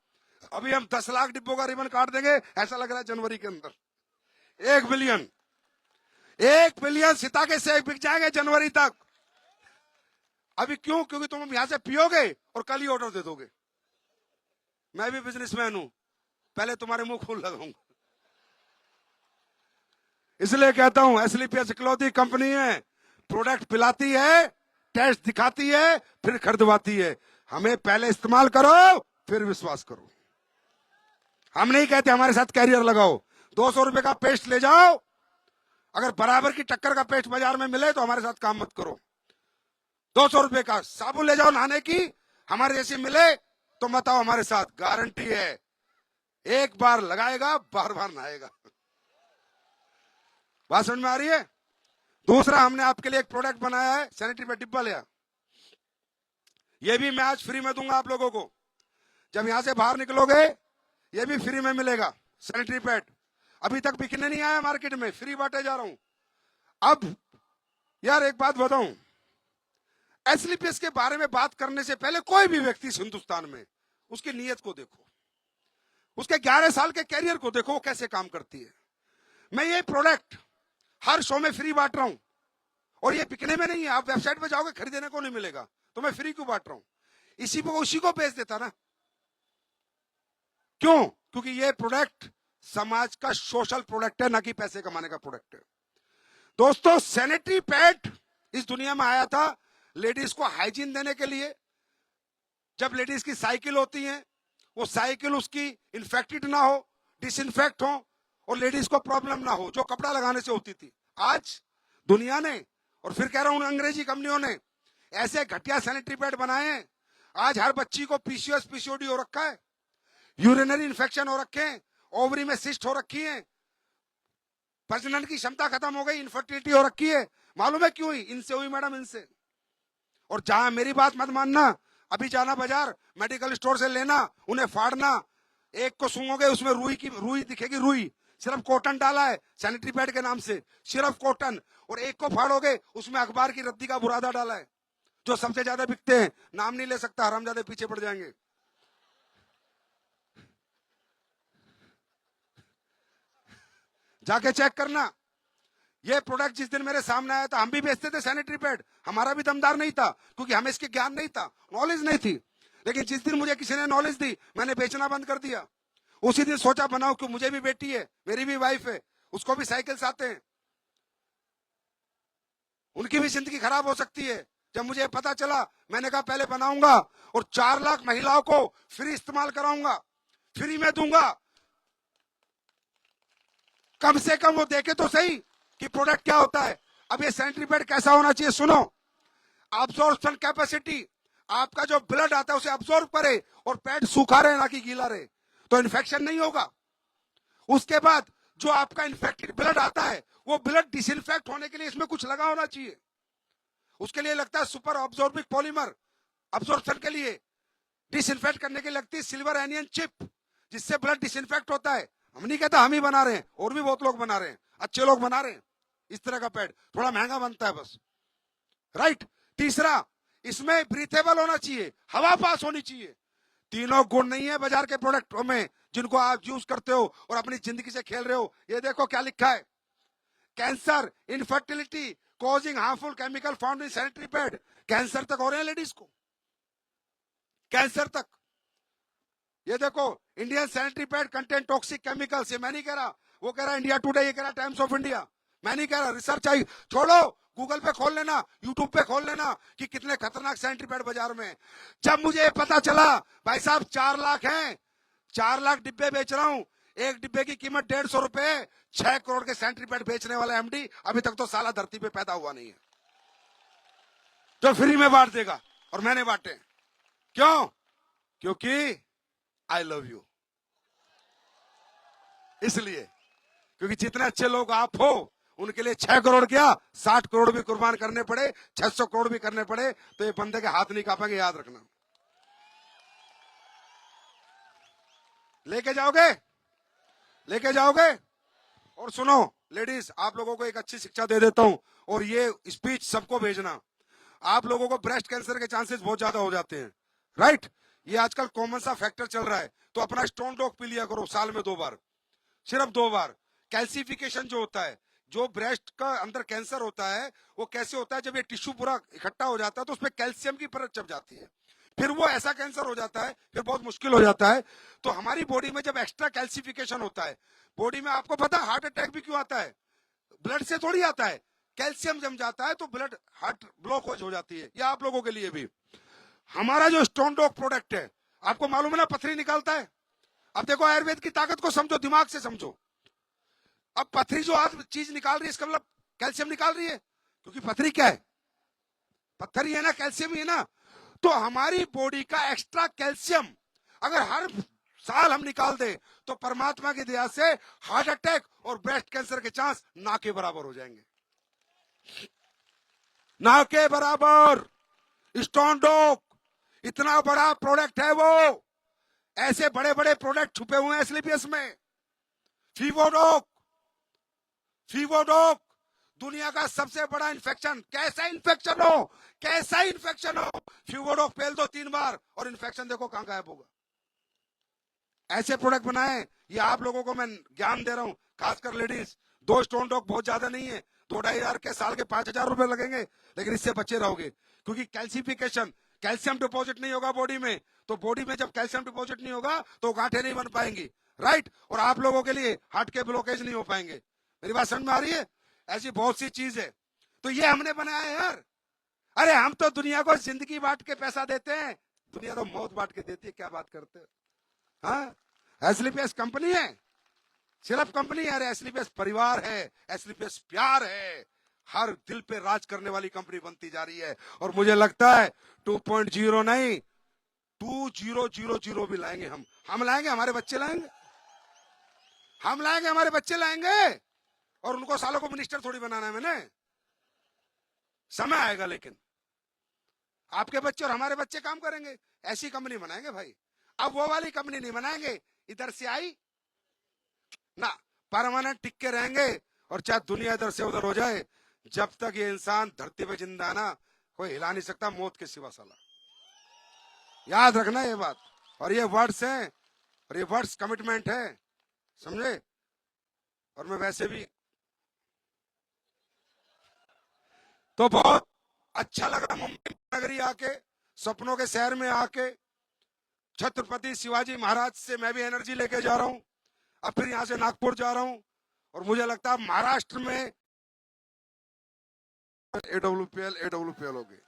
अभी हम 10 लाख डिब्बों का रिबन काट देंगे, ऐसा लग रहा है जनवरी के अंदर 1 बिलियन सिताके शेक बिक जाएंगे जनवरी तक। अभी क्यों? क्योंकि तुम यहां से पियोगे और कल ही ऑर्डर दे दोगे। मैं भी बिजनेसमैन हूं, पहले तुम्हारे मुंह खोल लगाऊंगा। इसलिए कहता हूं, एसलीपीएस इकलौती कंपनी है, प्रोडक्ट पिलाती है, टेस्ट दिखाती है, फिर खरीदवाती है। हमें पहले इस्तेमाल करो, फिर विश्वास करो। हम नहीं कहते हमारे साथ कैरियर लगाओ, 200 रुपए का पेस्ट ले जाओ, अगर बराबर की टक्कर का पेस्ट बाजार में मिले तो हमारे साथ काम मत करो। 200 रुपए का साबुन ले जाओ नहाने की, हमारे जैसी मिले तो बताओ हमारे साथ, गारंटी है, एक बार लगाएगा बार बार नहाएगा। बात समझ में आ रही है? दूसरा, हमने आपके लिए एक प्रोडक्ट बनाया है, सैनिटरी पैड डिब्बा लिया, ये भी मैं आज फ्री में दूंगा आप लोगों को। जब यहां से बाहर निकलोगे ये भी फ्री में मिलेगा, सैनिटरी पैड। अभी तक बिकने नहीं आया मार्केट में, फ्री बांटे जा रहा हूं। अब यार एक बात बताऊं, एसलीपीएस के बारे में बात करने से पहले कोई भी व्यक्ति इस हिंदुस्तान में उसकी नीयत को देखो, उसके 11 साल के कैरियर को देखो, वो कैसे काम करती है। मैं ये प्रोडक्ट हर शो में फ्री बांट रहा हूं और ये बिकने में नहीं है। आप वेबसाइट पे जाओगे खरीदने को नहीं मिलेगा, तो मैं फ्री क्यों बांट रहा हूं? उसी को बेच देता ना। क्यों? क्योंकि ये प्रोडक्ट समाज का सोशल प्रोडक्ट है, ना कि पैसे कमाने का प्रोडक्ट है। दोस्तों, सैनिटरी पैड इस दुनिया में आया था लेडीज को हाइजीन देने के लिए। जब लेडीज की साइकिल होती है, वो साइकिल उसकी इन्फेक्टेड ना हो, डिसइंफेक्ट हो और लेडीज को प्रॉब्लम ना हो, जो कपड़ा लगाने से होती थी। आज दुनिया ने, और फिर कह रहा हूं अंग्रेजी कंपनियों ने, ऐसे घटिया सैनिटरी पैड बनाए हैं। आज हर बच्ची को पीसीओएस पीसीओडी हो रखा है, यूरिनरी इन्फेक्शन हो रखे हैं, ओवरी में सिस्ट हो रखी है, प्रजनन की क्षमता खत्म हो गई, इनफर्टिलिटी हो रखी है। मालूम है क्यों हुई? इनसे हुई मैडम, इनसे। और जहां मेरी बात मत मानना, अभी जाना बाजार, मेडिकल स्टोर से लेना, उन्हें फाड़ना, एक को सूंघोगे उसमें रुई दिखेगी, रुई, सिर्फ कॉटन डाला है सैनिटरी पैड के नाम से, सिर्फ कॉटन। और एक को फाड़ोगे उसमें अखबार की रद्दी का बुरादा डाला है, जो सबसे ज्यादा बिकते हैं। नाम नहीं ले सकता, हरामजादे पीछे पड़ जाएंगे। जाके चेक करना। ये प्रोडक्ट जिस दिन मेरे सामने आया था, हम भी बेचते थे सैनिटरी पैड, हमारा भी दमदार नहीं था, क्योंकि हमें इसके ज्ञान नहीं था, नॉलेज नहीं थी। लेकिन जिस दिन मुझे किसी ने नॉलेज दी, मैंने बेचना बंद कर दिया। उसी दिन सोचा बनाओ, क्यों, मुझे भी बेटी है, मेरी भी वाइफ है, उसको भी साइकिल्स आते हैं, उनकी भी जिंदगी खराब हो सकती है। जब मुझे पता चला, मैंने कहा पहले बनाऊंगा और 4 लाख महिलाओं को फ्री इस्तेमाल कराऊंगा, फ्री में दूंगा। कम से कम वो देखे तो सही कि प्रोडक्ट क्या होता है। अब ये सैनिटरी पैड कैसा होना चाहिए, सुनो। अब्जॉर्प्शन कैपेसिटी, आपका जो ब्लड आता है उसे अब्जॉर्ब करे, और पैड सूखा रहे ना कि गीला रहे, तो इन्फेक्शन नहीं होगा। उसके बाद जो आपका इन्फेक्टेड ब्लड आता है, वो ब्लड डिसइंफेक्ट होने के लिए इसमें कुछ लगा होना चाहिए। उसके लिए लगता है सुपर ऑब्जॉर्बिक पॉलीमर, अब्जॉर्प्शन के लिए। डिसइंफेक्ट करने के लिए लगती है सिल्वर एनियन चिप, जिससे ब्लड डिसइंफेक्ट होता है। हम नहीं कहता हम ही बना रहे हैं, और भी बहुत लोग बना रहे हैं, अच्छे लोग बना रहे हैं इस तरह का पैड, थोड़ा महंगा बनता है बस, राइट। तीसरा, इसमें ब्रीथेबल होना चाहिए, हवा पास होनी चाहिए। तीनों गुण नहीं है बाजार के प्रोडक्टों में जिनको आप यूज करते हो और अपनी जिंदगी से खेल रहे हो। ये देखो क्या लिखा है, cancer, infertility causing harmful chemical found in sanitary pad. Cancer तक हो रहे हैं लेडीज को, कैंसर तक। ये देखो, Indian sanitary pad content toxic chemicals. ये मैं नहीं कह रहा, वो कह रहा इंडिया टुडे, ये कह रहा टाइम्स ऑफ इंडिया। मैं नहीं कह रहा, रिसर्च आई, छोड़ो, गूगल पे खोल लेना, यूट्यूब पे खोल लेना कि कितने खतरनाक सैनिटरी पैड बाजार में। जब मुझे पता चला भाई साहब 4 लाख हैं, 4 लाख डिब्बे बेच रहा हूं, एक डिब्बे की कीमत 150 रुपए, 6 करोड़ के सैनिटरी पैड बेचने वाला एमडी अभी तक तो साला धरती पे पैदा हुआ नहीं है, जो फ्री में बांट देगा। और मैंने बांटे, क्यों? क्योंकि आई लव यू। इसलिए, क्योंकि जितने अच्छे लोग आप हो, उनके लिए 6 करोड़ क्या 60 करोड़ भी कुर्बान करने पड़े, 600 करोड़ भी करने पड़े, तो ये बंदे के हाथ नहीं कांपेंगे, याद रखना। लेके जाओगे, लेके जाओगे। और सुनो लेडीज, आप लोगों को एक अच्छी शिक्षा दे देता हूं, और ये स्पीच सबको भेजना। आप लोगों को ब्रेस्ट कैंसर के चांसेस बहुत ज्यादा हो जाते हैं, राइट। ये आजकल कॉमन सा फैक्टर चल रहा है, तो अपना स्टोन डॉग पी लिया करो साल में 2 बार, सिर्फ 2 बार। कैल्सिफिकेशन जो होता है, जो ब्रेस्ट का अंदर कैंसर होता है, वो कैसे होता है, जब ये टिश्यू पूरा इकट्ठा हो जाता है तो उसमें कैल्शियम की परत चढ़ जाती है, फिर वो ऐसा कैंसर हो जाता है, फिर बहुत मुश्किल हो जाता है। तो हमारी बॉडी में जब एक्स्ट्रा कैल्सिफिकेशन होता है, बॉडी में, आपको पता है हार्ट अटैक भी क्यों आता है? ब्लड से थोड़ी आता है, कैल्शियम जम जाता है तो ब्लड, हार्ट ब्लॉक हो जाती है। या आप लोगों के लिए भी हमारा जो स्टोन डॉग प्रोडक्ट है, आपको मालूम है ना, पथरी निकालता है। अब देखो आयुर्वेद की ताकत को समझो, दिमाग से समझो। अब पथरी जो आज चीज निकाल रही है, इसका मतलब कैल्शियम निकाल रही है, क्योंकि पथरी क्या है? पत्थर ही है ना, कैल्शियम ही है ना। तो हमारी बॉडी का एक्स्ट्रा कैल्शियम अगर हर साल हम निकाल दे, तो परमात्मा की दया से हार्ट अटैक और ब्रेस्ट कैंसर के चांस ना के बराबर हो जाएंगे, ना के बराबर। स्टोन डॉग इतना बड़ा प्रोडक्ट है, वो ऐसे बड़े बड़े प्रोडक्ट छुपे हुए हैं एसलीपीएस में। फीवोडॉक दुनिया का सबसे बड़ा इन्फेक्शन, कैसा इन्फेक्शन हो, कैसा इन्फेक्शन हो, फ्यूगोडोक फेल दो 3 बार और इन्फेक्शन देखो कहां गायब होगा। ऐसे प्रोडक्ट बनाए, ये आप लोगों को मैं ज्ञान दे रहा हूं, खासकर लेडीज। 2 स्टोन डॉग बहुत ज्यादा नहीं है, 2-2.5 के साल के 5,000 रुपए लगेंगे, लेकिन इससे बचे रहोगे। क्योंकि कैल्सिफिकेशन, कैल्शियम डिपॉजिट नहीं होगा बॉडी में, तो बॉडी में जब कैल्शियम डिपॉजिट नहीं होगा तो गांठें नहीं बन पाएंगी, राइट। और आप लोगों के लिए हार्ट के ब्लॉकेज नहीं हो पाएंगे। मेरी बात समझ में आ रही है? ऐसी बहुत सी चीज है, तो ये हमने बनाया है यार। अरे हम तो दुनिया को जिंदगी बांट के पैसा देते हैं, दुनिया तो मौत बांट के देती है, क्या बात करते हैं। हाँ, एस्लीपियस कंपनी है, सिर्फ कंपनी है, एस्लीपियस परिवार है, एस्लीपियस प्यार है, हर दिल पे राज करने वाली कंपनी बनती जा रही है। और मुझे लगता है 2.0 नहीं, 2000 भी लाएंगे हम लाएंगे, हमारे बच्चे लाएंगे, हम लाएंगे, हमारे बच्चे लाएंगे। और उनको सालों को मिनिस्टर थोड़ी बनाना है मैंने, समय आएगा, लेकिन आपके बच्चे और हमारे बच्चे काम करेंगे, ऐसी कंपनी बनाएंगे भाई। अब वो वाली कंपनी नहीं बनाएंगे, इधर से आई ना, परमानेंट टिक के रहेंगे। और चाहे दुनिया इधर से उधर हो जाए, जब तक ये इंसान धरती पे जिंदा ना, कोई हिला नहीं सकता मौत के सिवा साला। याद रखना ये बात। और ये वर्ड्स हैं, और ये वर्ड्स कमिटमेंट है, समझे। और मैं वैसे भी तो बहुत अच्छा लगा मुंबई नगरी आके, सपनों के शहर में आके। छत्रपति शिवाजी महाराज से मैं भी एनर्जी लेके जा रहा हूं, अब फिर यहां से नागपुर जा रहा हूं। और मुझे लगता है महाराष्ट्र में AWPL होगी।